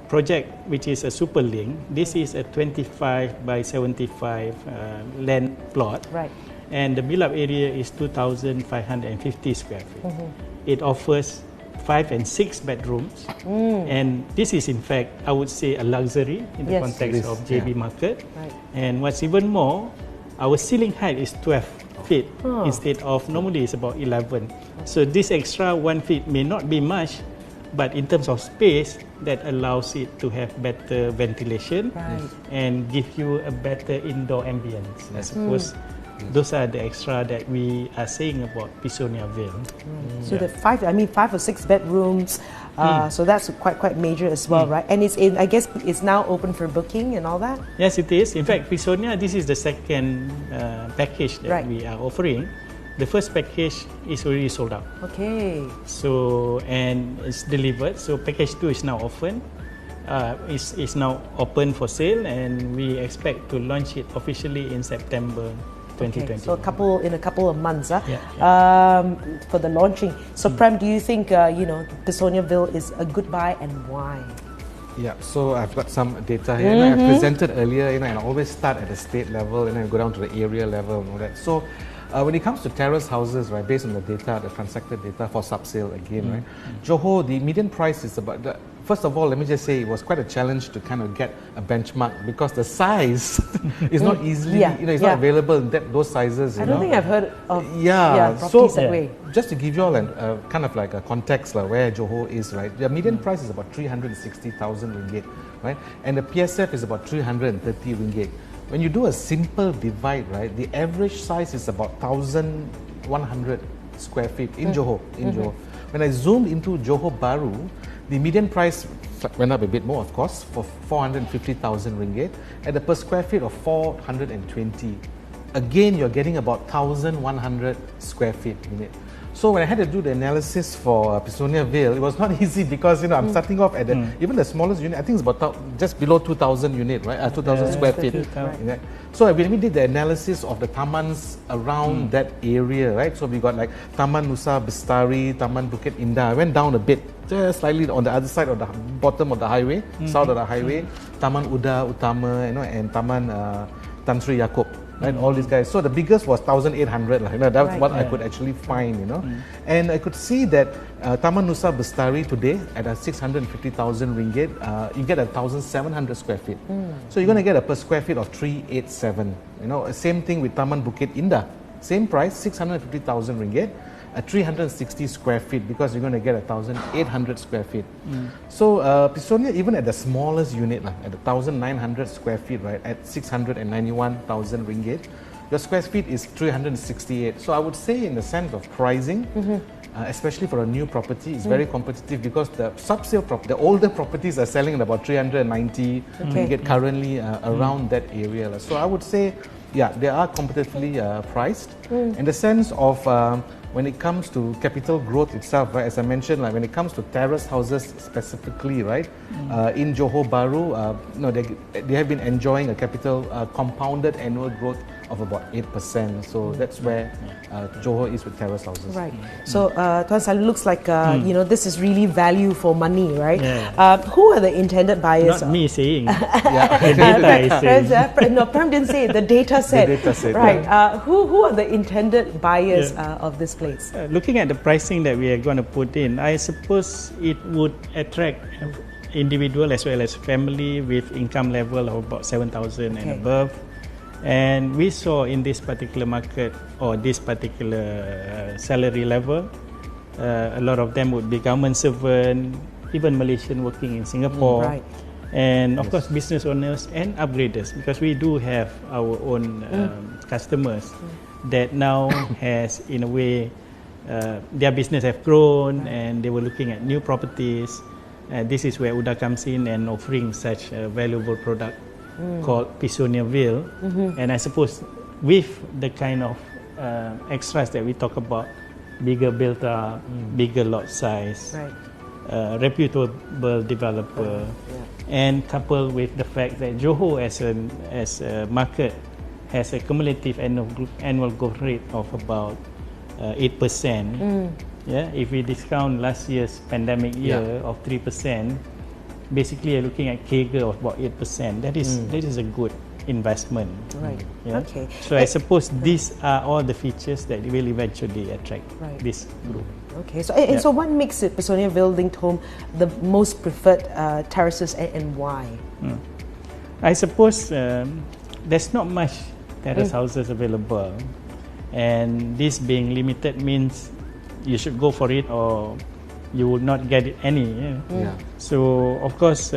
project, which is a super link. This is a 25 by 75 land plot. And the build-up area is 2,550 square feet. It offers 5 and 6 bedrooms, and this is in fact, I would say, a luxury in the context of JB market. And what's even more, our ceiling height is 12 feet instead of normally it's about 11. So this extra 1 feet may not be much, but in terms of space, that allows it to have better ventilation and give you a better indoor ambience. I suppose those are the extra that we are saying about Pisoniaville. So the 5 or 6 bedrooms, so that's quite major as well, right? And I guess it's now open for booking and all that? Yes, it is. In fact, Pisonia, this is the second package that we are offering. The first package is already sold out. Okay. So, and it's delivered. So package 2 is now open. Is now open for sale, and we expect to launch it officially in September 2020. Okay, so in a couple of months, Yeah. for the launching. So Prem, do you think Pisoniaville is a good buy, and why? Yeah, so I've got some data here. I presented earlier, and I always start at the state level and then go down to the area level and all that. So when it comes to terrace houses, right, based on the data, the transacted data for sub-sale again, right, Johor, the median price is about, first of all, let me just say it was quite a challenge to kind of get a benchmark because the size is not easily, it's not available in those sizes. I don't think I've heard of so that way. just to give you all kind of like a context where Johor is, right, the median price is about 360,000 ringgit, right, and the PSF is about 330 ringgit. When you do a simple divide, right, the average size is about 1,100 square feet in Johor. When I zoomed into Johor Bahru, the median price went up a bit more, of course, for 450,000 ringgit at a per square feet of 420. Again, you're getting about 1,100 square feet in it. So when I had to do the analysis for Pisoniaville, it was not easy because I'm starting off at even the smallest unit. I think it's about just below 2,000 unit, right? 2,000 square feet. Right. So when we did the analysis of the tamans around that area, right? So we got like Taman Nusa Bestari, Taman Bukit Indah. I went down a bit, just slightly on the other side of the bottom of the highway, south of the highway. Taman UDA Utama, and Taman Tan Sri Yaakob. Right, all these guys. So the biggest was 1,800. That's what I could actually find. And I could see that Taman Nusa Bestari today at a 650,000 ringgit, you get 1,700 square feet. So you're going to get a per square feet of 387. Same thing with Taman Bukit Indah. Same price, 650,000 ringgit. 360 square feet because you're going to get 1,800 square feet. So Pisonia, even at the smallest unit, at 1,900 square feet, right, at 691,000 ringgit, your square feet is 368. So I would say in the sense of pricing, especially for a new property, it's very competitive because the sub-sale the older properties are selling at about 390 ringgit currently around that area. So I would say, yeah, they are competitively priced. In the sense of when it comes to capital growth itself, right, as I mentioned, like when it comes to terrace houses specifically, right, in Johor Bahru, they have been enjoying a capital compounded annual growth of about 8%. So that's where Johor is with terrace houses. Right. So Tuan Salim, looks like this is really value for money, right? Who are the intended buyers? Not me saying. Prem didn't say it. The data said. Right. Who are the intended buyers of this place? Looking at the pricing that we are going to put in, I suppose it would attract individual as well as family with income level of about 7,000 and above. And we saw in this particular market or this particular salary level, a lot of them would be government servant, even Malaysian working in Singapore, and of course business owners and upgraders, because we do have our own customers that now has, in a way, their business have grown and they were looking at new properties. This is where UDA comes in and offering such a valuable product called Pisoniaville. And I suppose with the kind of extras that we talk about, bigger build-up, bigger lot size, reputable developer, and coupled with the fact that Johor as a market has a cumulative annual growth rate of about 8%. If we discount last year's pandemic year of 3%, basically you're looking at CAGR of about 8%. That is a good investment. Right. Okay. So I suppose these are all the features that will eventually attract this group. Okay. So so what makes it Pisoniaville linked home the most preferred terraces and why? I suppose there's not much terrace houses available, and this being limited means you should go for it or you will not get it any. So of course,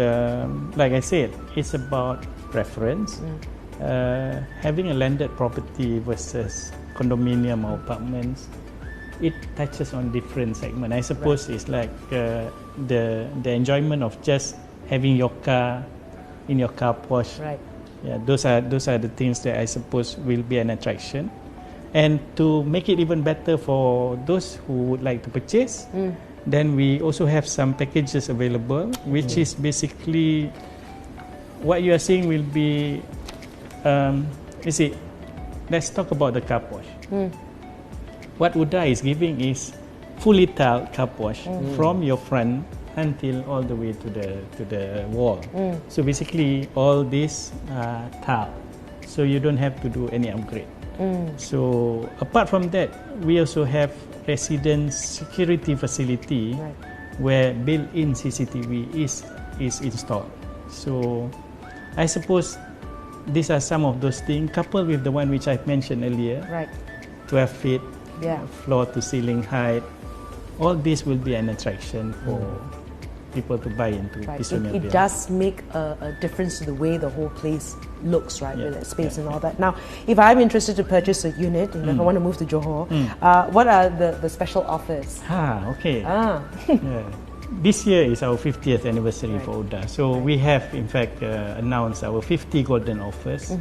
like I said, it's about preference. Having a landed property versus condominium or apartments, it touches on different segments. I suppose it's like the enjoyment of just having your car in your car wash. Those are the things that I suppose will be an attraction. And to make it even better for those who would like to purchase, then we also have some packages available, which is basically what you are seeing will be, let's talk about the car wash. What UDA is giving is fully tiled car wash from your front until all the way to the wall. So basically, all this tile, so you don't have to do any upgrade. So apart from that, we also have residence security facility where built-in CCTV is installed. So I suppose these are some of those things, coupled with the one which I mentioned earlier, 12 feet, floor to ceiling height. All this will be an attraction for people to buy into this It does make a difference to the way the whole place looks, right, with that space and all that. Now, if I'm interested to purchase a unit, if I want to move to Johor, what are the special offers? Okay. This year is our 50th anniversary for UDA. So we have, in fact, announced our 50 golden offers.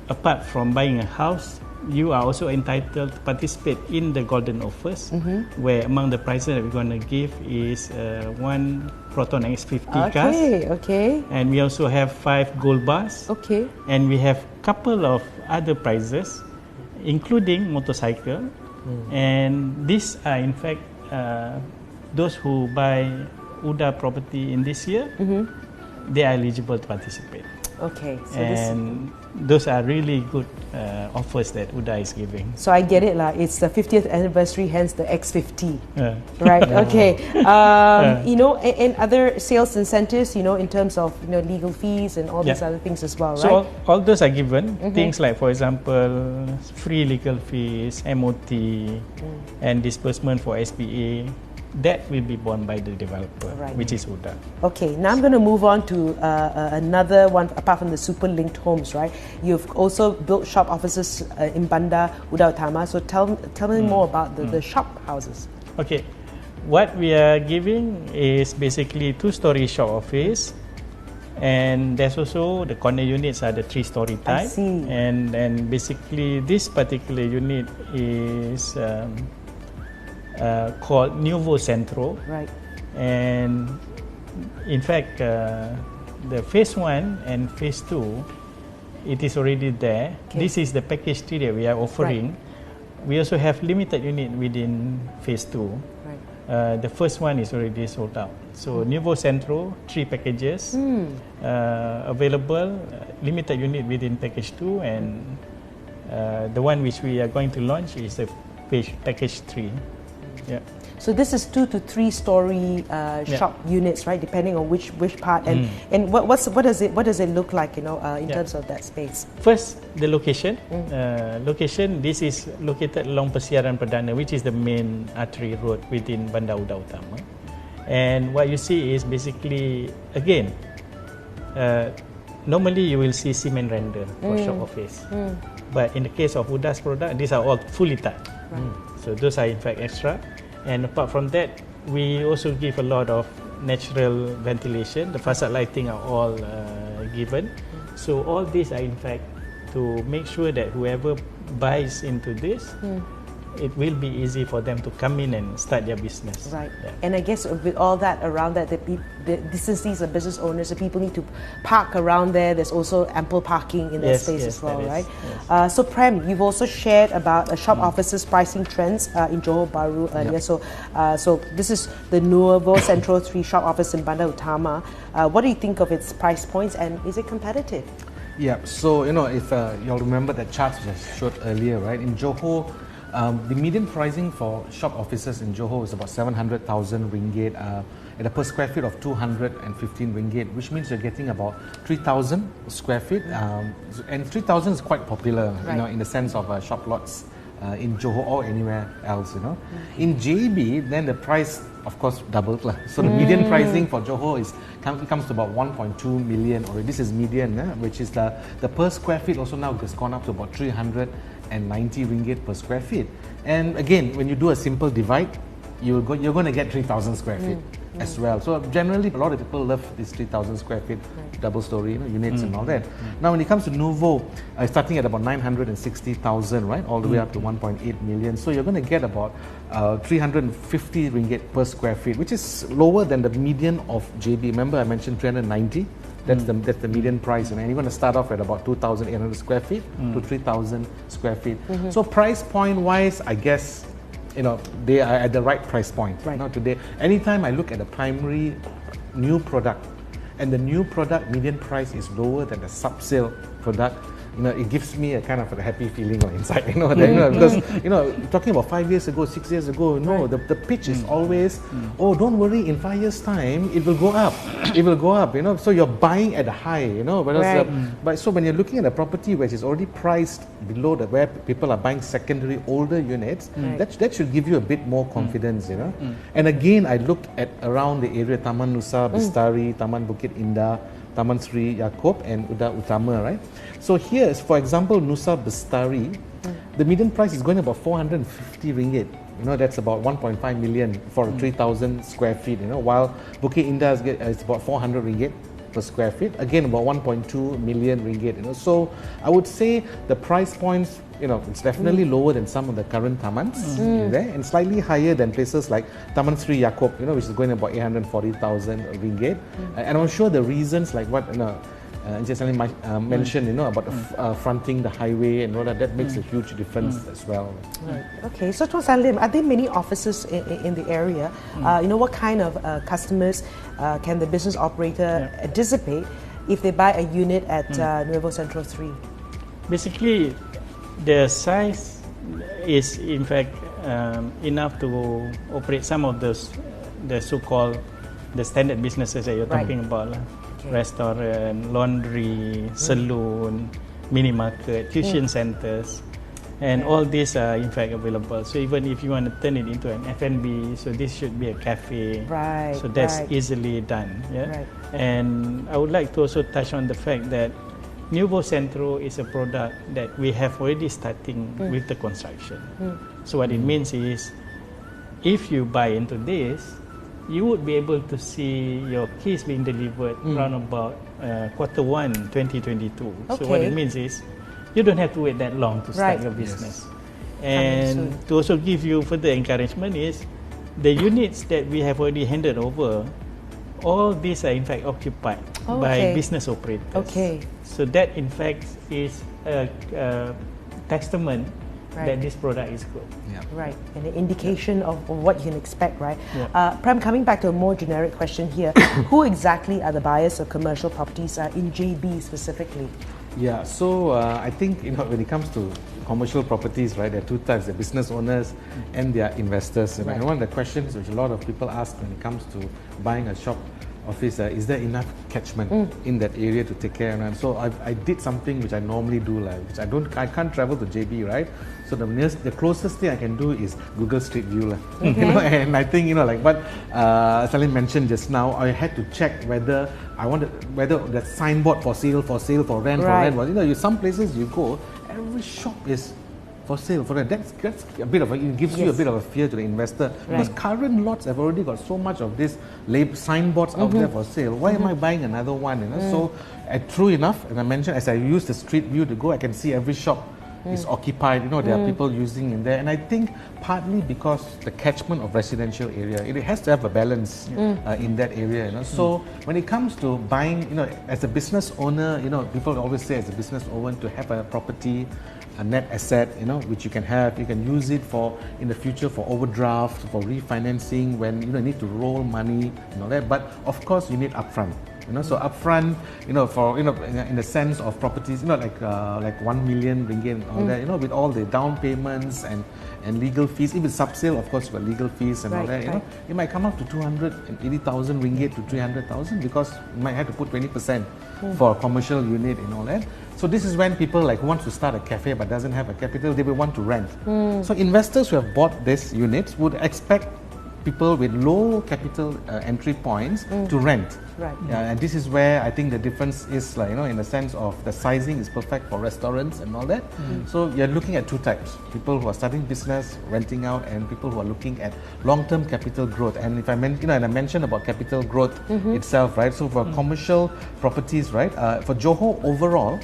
Apart from buying a house, you are also entitled to participate in the golden offers, where among the prizes that we're going to give is one Proton X50 cars. And we also have 5 gold bars. And we have a couple of other prizes, including motorcycle. And these are, in fact, those who buy UDA property in this year, they are eligible to participate. So and those are really good offers that UDA is giving. So I get it, it's the 50th anniversary, hence the X50, right? You know, and other sales incentives, you know, in terms of legal fees and all these other things as well, right? So all those are given. Things like, for example, free legal fees, MOT, and disbursement for SPA. That will be borne by the developer, which is UDA. Okay, now I'm going to move on to another one, apart from the super linked homes, right? You've also built shop offices in Bandar UDA Utama. So tell me more about the shop houses. Okay, what we are giving is basically 2-story shop office, and there's also the corner units are the 3-story type. I see. And basically this particular unit is called Nuevo Centro. And in fact, the phase 1 and phase 2, it is already there. This is the package 3 that we are offering. We also have limited unit within phase 2. The first one is already sold out. So Nuevo Centro, 3 packages available, limited unit within package 2, and the one which we are going to launch is the package 3. So this is 2 to 3 story shop units, right? Depending on which part, and what does it look like, in terms of that space? First, the location. Location. This is located along Persiaran Perdana, which is the main artery road within Bandar UDA Utama. And what you see is basically, again, normally you will see cement render for shop office, but in the case of UDA's product, these are all fully tiled. So those are in fact extra. And apart from that, we also give a lot of natural ventilation. The facade lighting are all given. So all these are in fact to make sure that whoever buys into this, it will be easy for them to come in and start their business. And I guess with all that around that, since these are business owners, the people need to park around there. There's also ample parking in that space as well, right? So Prem, you've also shared about shop offices pricing trends in Johor Bahru earlier. So this is the Nuevo Centro 3 shop office in Bandar Utama. What do you think of its price points, and is it competitive? So if you'll remember that chart which I showed earlier, right? In Johor, the median pricing for shop offices in Johor is about 700,000 ringgit at a per square feet of 215 ringgit, which means you're getting about 3,000 square feet. And 3,000 is quite popular, in the sense of shop lots in Johor or anywhere else, In JB, then the price, of course, doubled. So the median pricing for Johor comes to about 1.2 million already. This is median, which is the per square feet also now has gone up to about 390 ringgit per square feet. And again, when you do a simple divide, you're going to get 3,000 square feet as well. So generally, a lot of people love this 3,000 square feet double story units and all that. Now, when it comes to Nuevo, starting at about 960,000, right, all the way up to 1.8 million. So you're going to get about 350 ringgit per square feet, which is lower than the median of JB. Remember, I mentioned 390. That's the median price, and you're going to start off at about 2,800 square feet to 3,000 square feet. So price point wise, I guess, they are at the right price point. Not today. Anytime I look at a primary new product, and the new product median price is lower than the sub-sale product, it gives me a kind of a happy feeling on inside, because talking about 5 years ago, 6 years ago, the pitch is always, oh, don't worry, in 5 years' time it will go up, so you're buying at a high, but so when you're looking at a property which is already priced below where people are buying secondary older units, that should give you a bit more confidence, And again, I looked at around the area, Taman Nusa Bestari, Taman Bukit Indah, Taman Sri Yaakob and UDA Utama, right? So here, for example, Nusa Bestari, the median price is going about 450 ringgit. That's about 1.5 million for 3,000 square feet, while Bukit Indah is about 400 ringgit per square feet, again about 1.2 million ringgit, So I would say the price points, it's definitely lower than some of the current tamans there, and slightly higher than places like Taman Sri Yaakob, which is going about 840,000 ringgit. And I'm sure the reasons like what Salim mentioned, about fronting the highway and all that makes a huge difference as well. Right. Okay, so Tuan Salim, are there many offices in the area? What kind of customers can the business operator anticipate if they buy a unit at Nuevo Centro 3? Basically, the size is in fact enough to operate some of the so-called the standard businesses that you're talking about. Restaurant, laundry, saloon, mini market, tuition centers, and all these are in fact available. So even if you want to turn it into an F&B, so this should be a cafe. So that's easily done. And I would like to also touch on the fact that Nuevo Centro is a product that we have already starting with the construction. So what it means is, if you buy into this, you would be able to see your keys being delivered around about Q1 2022. So what it means is, you don't have to wait that long to start your business. And to also give you further encouragement is, the units that we have already handed over, all these are in fact occupied by business operators. So that in fact is a testament that this product is good. Right, and an indication of what you can expect, right? Prem, coming back to a more generic question here, who exactly are the buyers of commercial properties in JB specifically? So I think when it comes to commercial properties, right, there are two types: the business owners and their investors. And one of the questions which a lot of people ask when it comes to buying a shop office, is there enough catchment in that area to take care of them? So I did something which I normally do, which I can't travel to JB, right? So the closest thing I can do is Google Street View, and I think what Salim mentioned just now, I had to check whether the signboard for sale, for rent, was, some places you go, every shop is for sale, for rent. That's a bit of it gives you a bit of a fear to the investor, because current lots have already got so much of this signboards out there for sale. Why am I buying another one? So true enough, as I mentioned, as I use the Street View to go, I can see every shop is occupied. There are people using in there, and I think partly because the catchment of residential area, it has to have a balance in that area. So when it comes to buying, as a business owner, people always say as a business owner to have a property, a net asset, which you can use it for in the future for overdraft, for refinancing when you need to roll money and all that. But of course, you need upfront. So upfront, for in the sense of properties, like 1 million ringgit and all that, with all the down payments and legal fees. If it's sub-sale, of course, with legal fees and all that, it might come up to 280,000 ringgit to 300,000, because you might have to put 20% for a commercial unit and all that. So this is when people who want to start a cafe but doesn't have a capital, they will want to rent. So investors who have bought these units would expect people with low capital entry points to rent. And this is where I think the difference is, in the sense of the sizing is perfect for restaurants and all that. So you're looking at two types: people who are starting business, renting out, and people who are looking at long-term capital growth. And if I and I mentioned about capital growth itself, right? So for commercial properties, right? For Johor overall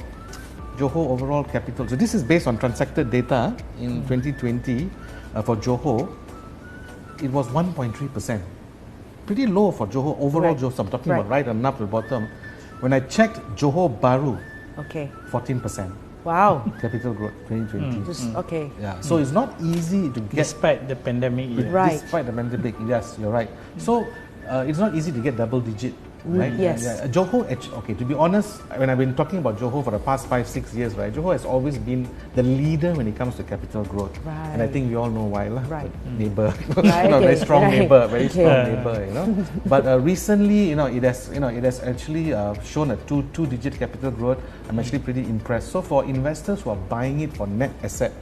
capital. So this is based on transacted data in 2020 for Johor. It was 1.3%. Pretty low for Johor, overall Johor, I'm talking about right and up to the bottom. When I checked Johor Bahru, Okay. 14%. Wow. Capital growth 2020. Okay. Yeah. So it's not easy to get. Despite the pandemic year. Right. Despite the pandemic, yes, you're right. So it's not easy to get double digit. Right? Yes. Johor, okay, to be honest, when I've been talking about Johor for the past 5-6 years, right, Johor has always been the leader when it comes to capital growth. Right. And I think we all know why. Right. Neighbor. Right. Very strong Right. neighbor, very Okay. strong neighbor, you know. But recently, it has actually shown a two-digit capital growth. I'm actually pretty impressed. So for investors who are buying it for net asset,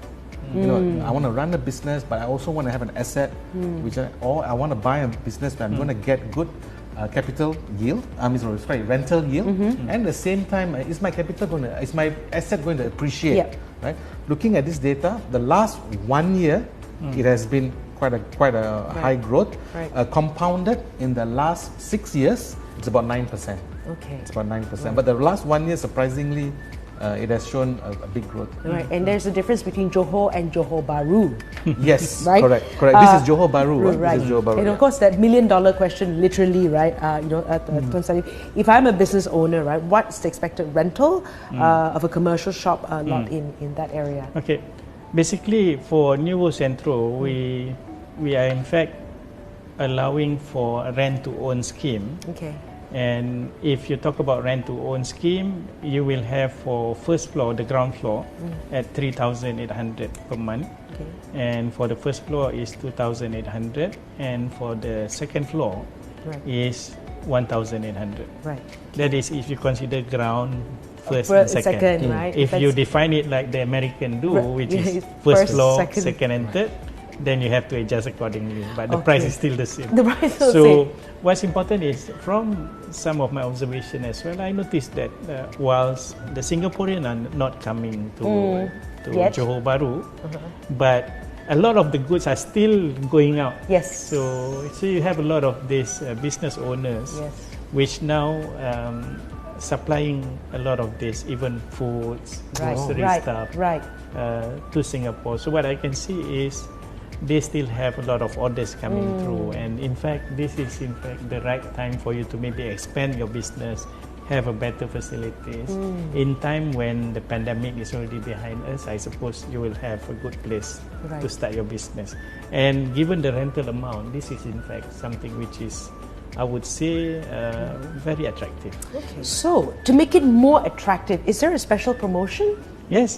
I want to run a business, but I also want to have an asset, or I want to buy a business where I'm going to get good capital yield, rental yield, and at the same time, is my asset going to appreciate? Yep. Right? Looking at this data, the last 1 year, it has been quite a high growth. Right. Compounded in the last 6 years, it's about 9%. Okay. It's about 9%. But the last 1 year, surprisingly, it has shown a big growth. Right, and there's a difference between Johor and Johor Bahru. Yes, right? correct. This is Johor Bahru. Right. This is Johor Bahru. And of course, that $1 million question, literally, right? Tuan Salim, if I'm a business owner, right, what's the expected rental of a commercial shop lot in that area? Okay, basically for Nuevo Centro, we are in fact allowing for a rent-to-own scheme. Okay. And if you talk about rent-to-own scheme, you will have for first floor, the ground floor, at 3,800 per month. Okay. And for the first floor is 2,800, and for the second floor is 1,800. Right. That is if you consider ground first and second. Right. If you define it like the American do, which is first floor, second and third, then you have to adjust accordingly. But the price is still the same. The price is the so same. what's important is, from some of my observation as well, I noticed that whilst the Singaporean are not coming to Johor Bahru, but a lot of the goods are still going out. Yes. So you have a lot of these business owners, which now supplying a lot of this, even foods, grocery stuff, to Singapore. So what I can see is they still have a lot of orders coming through, and in fact this is the right time for you to maybe expand your business, have a better facilities. In time when the pandemic is already behind us, I suppose you will have a good place to start your business. And given the rental amount, this is in fact something which is, I would say, very attractive. Okay. So to make it more attractive, is there a special promotion? Yes.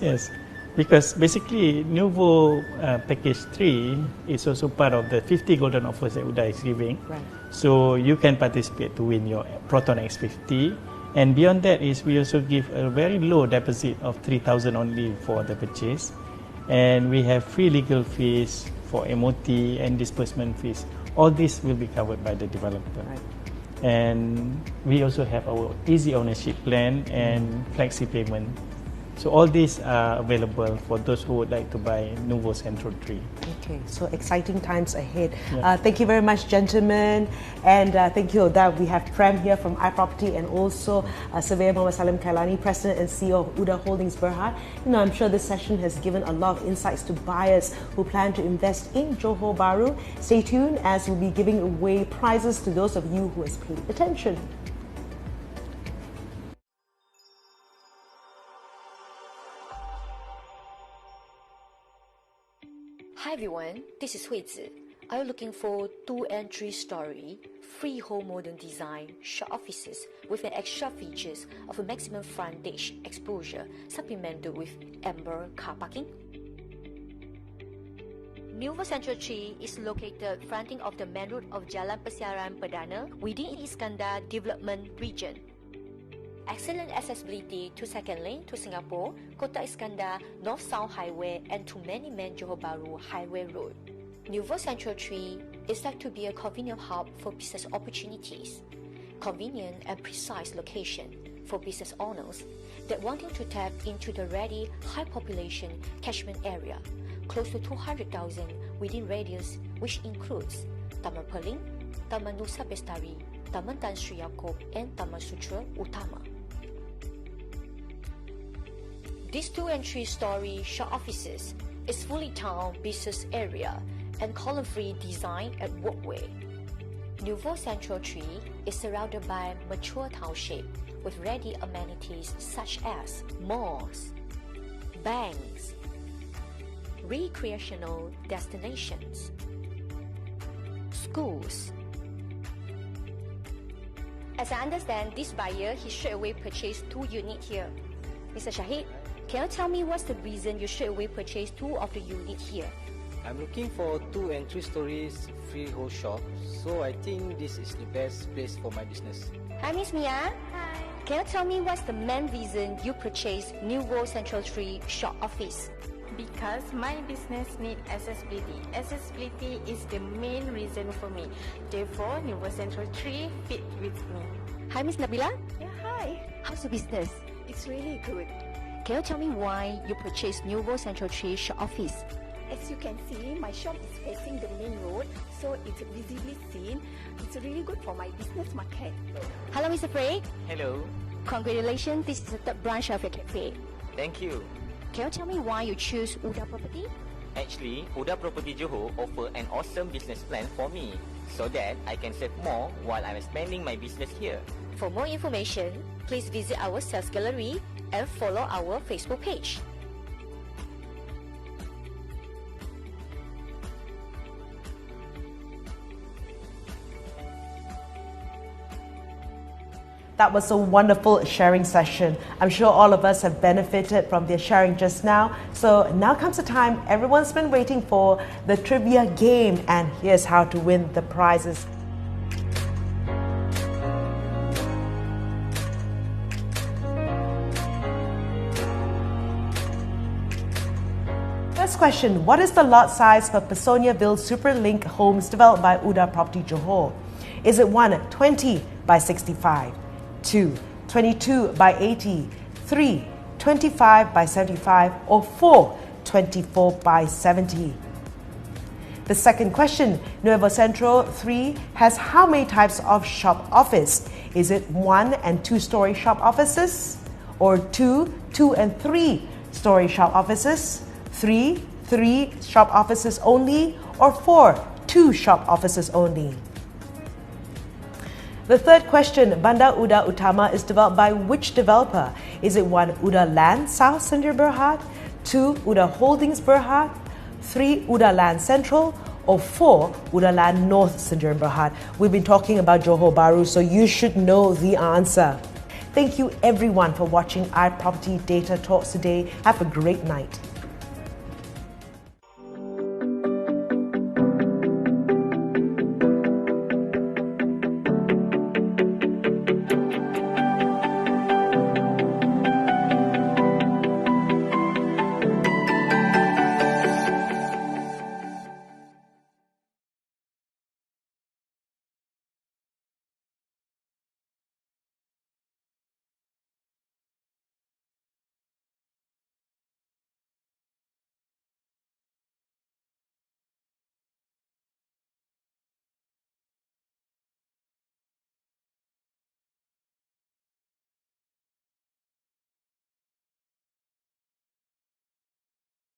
Because basically, Nuevo Package 3 is also part of the 50 golden offers that UDA is giving. Right. So you can participate to win your Proton X50. And beyond that is we also give a very low deposit of 3,000 only for the purchase. And we have free legal fees for MOT and disbursement fees. All this will be covered by the developer. Right. And we also have our easy ownership plan and flexi payment. So all these are available for those who would like to buy Nuevo Centro 3. Okay, so exciting times ahead. Thank you very much, gentlemen. And thank you, that we have Prem here from iProperty, and also Surveyor Muhammad Salim Kailani, President and CEO of UDA Holdings Berhad. I'm sure this session has given a lot of insights to buyers who plan to invest in Johor Bahru. Stay tuned, as we'll be giving away prizes to those of you who has paid attention. Hi everyone, this is Huizi. Are you looking for 2 and 3 story, freehold modern design, short offices with an extra features of a maximum frontage exposure supplemented with amber car parking? Nuevo Centro 3 is located fronting of the main road of Jalan Persiaran Perdana within Iskandar Development Region. Excellent accessibility to second lane to Singapore, Kota Iskandar, North-South Highway and to many-man Johor Bahru Highway Road. Nuevo Centro 3 is said to be a convenient hub for business opportunities. Convenient and precise location for business owners that wanting to tap into the ready high population catchment area, close to 200,000 within radius, which includes Taman Peling, Taman Nusa Bestari, Taman Tan Sri Yaakob and Taman Sutra Utama. These 2 and 3 story short offices is fully town business area and column-free design and walkway. Nuevo Centro 3 is surrounded by mature township with ready amenities such as malls, banks, recreational destinations, schools. As I understand, this buyer, he straight away purchased 2 units here. Mr. Shahid, can you tell me what's the reason you straight away purchased 2 of the units here? I'm looking for 2 and 3 stories freehold shop, so I think this is the best place for my business. Hi, Miss Mia. Hi. Can you tell me what's the main reason you purchased Nouveau Central 3 shop office? Because my business needs accessibility. Accessibility is the main reason for me. Therefore, Nouveau Central 3 fit with me. Hi, Miss Nabila. Yeah, hi. How's the business? It's really good. Can you tell me why you purchased Nouveau Central 3 shop office? As you can see, my shop is facing the main road, so it's visibly seen. It's really good for my business market. Hello, Mr. Frey. Hello. Congratulations, this is the third branch of your cafe. Thank you. Can you tell me why you choose UDA Property? Actually, UDA Property Johor offer an awesome business plan for me, so that I can save more while I'm expanding my business here. For more information, please visit our sales gallery and follow our Facebook page. That was a wonderful sharing session. I'm sure all of us have benefited from their sharing just now. So now comes the time everyone's been waiting for, the trivia game, and here's how to win the prizes. First question, what is the lot size for Personiaville Superlink homes developed by UDA Property Johor? Is it 1, 20 by 65? 2, 22 by 80, 3, 25 by 75, or 4, 24 by 70? The second question, Nouveau Central 3 has how many types of shop office? Is it 1 and 2 story shop offices? Or 2, 2 and 3 story shop offices? 3, 3 shop offices only? Or 4, 2 shop offices only? The third question, Bandar UDA Utama is developed by which developer? Is it 1, UDA Land South Sdn Bhd, 2, UDA Holdings Bhd, 3, UDA Land Central, or 4, UDA Land North Sdn Bhd? We've been talking about Johor Bahru, so you should know the answer. Thank you everyone for watching iProperty Data Talks today. Have a great night.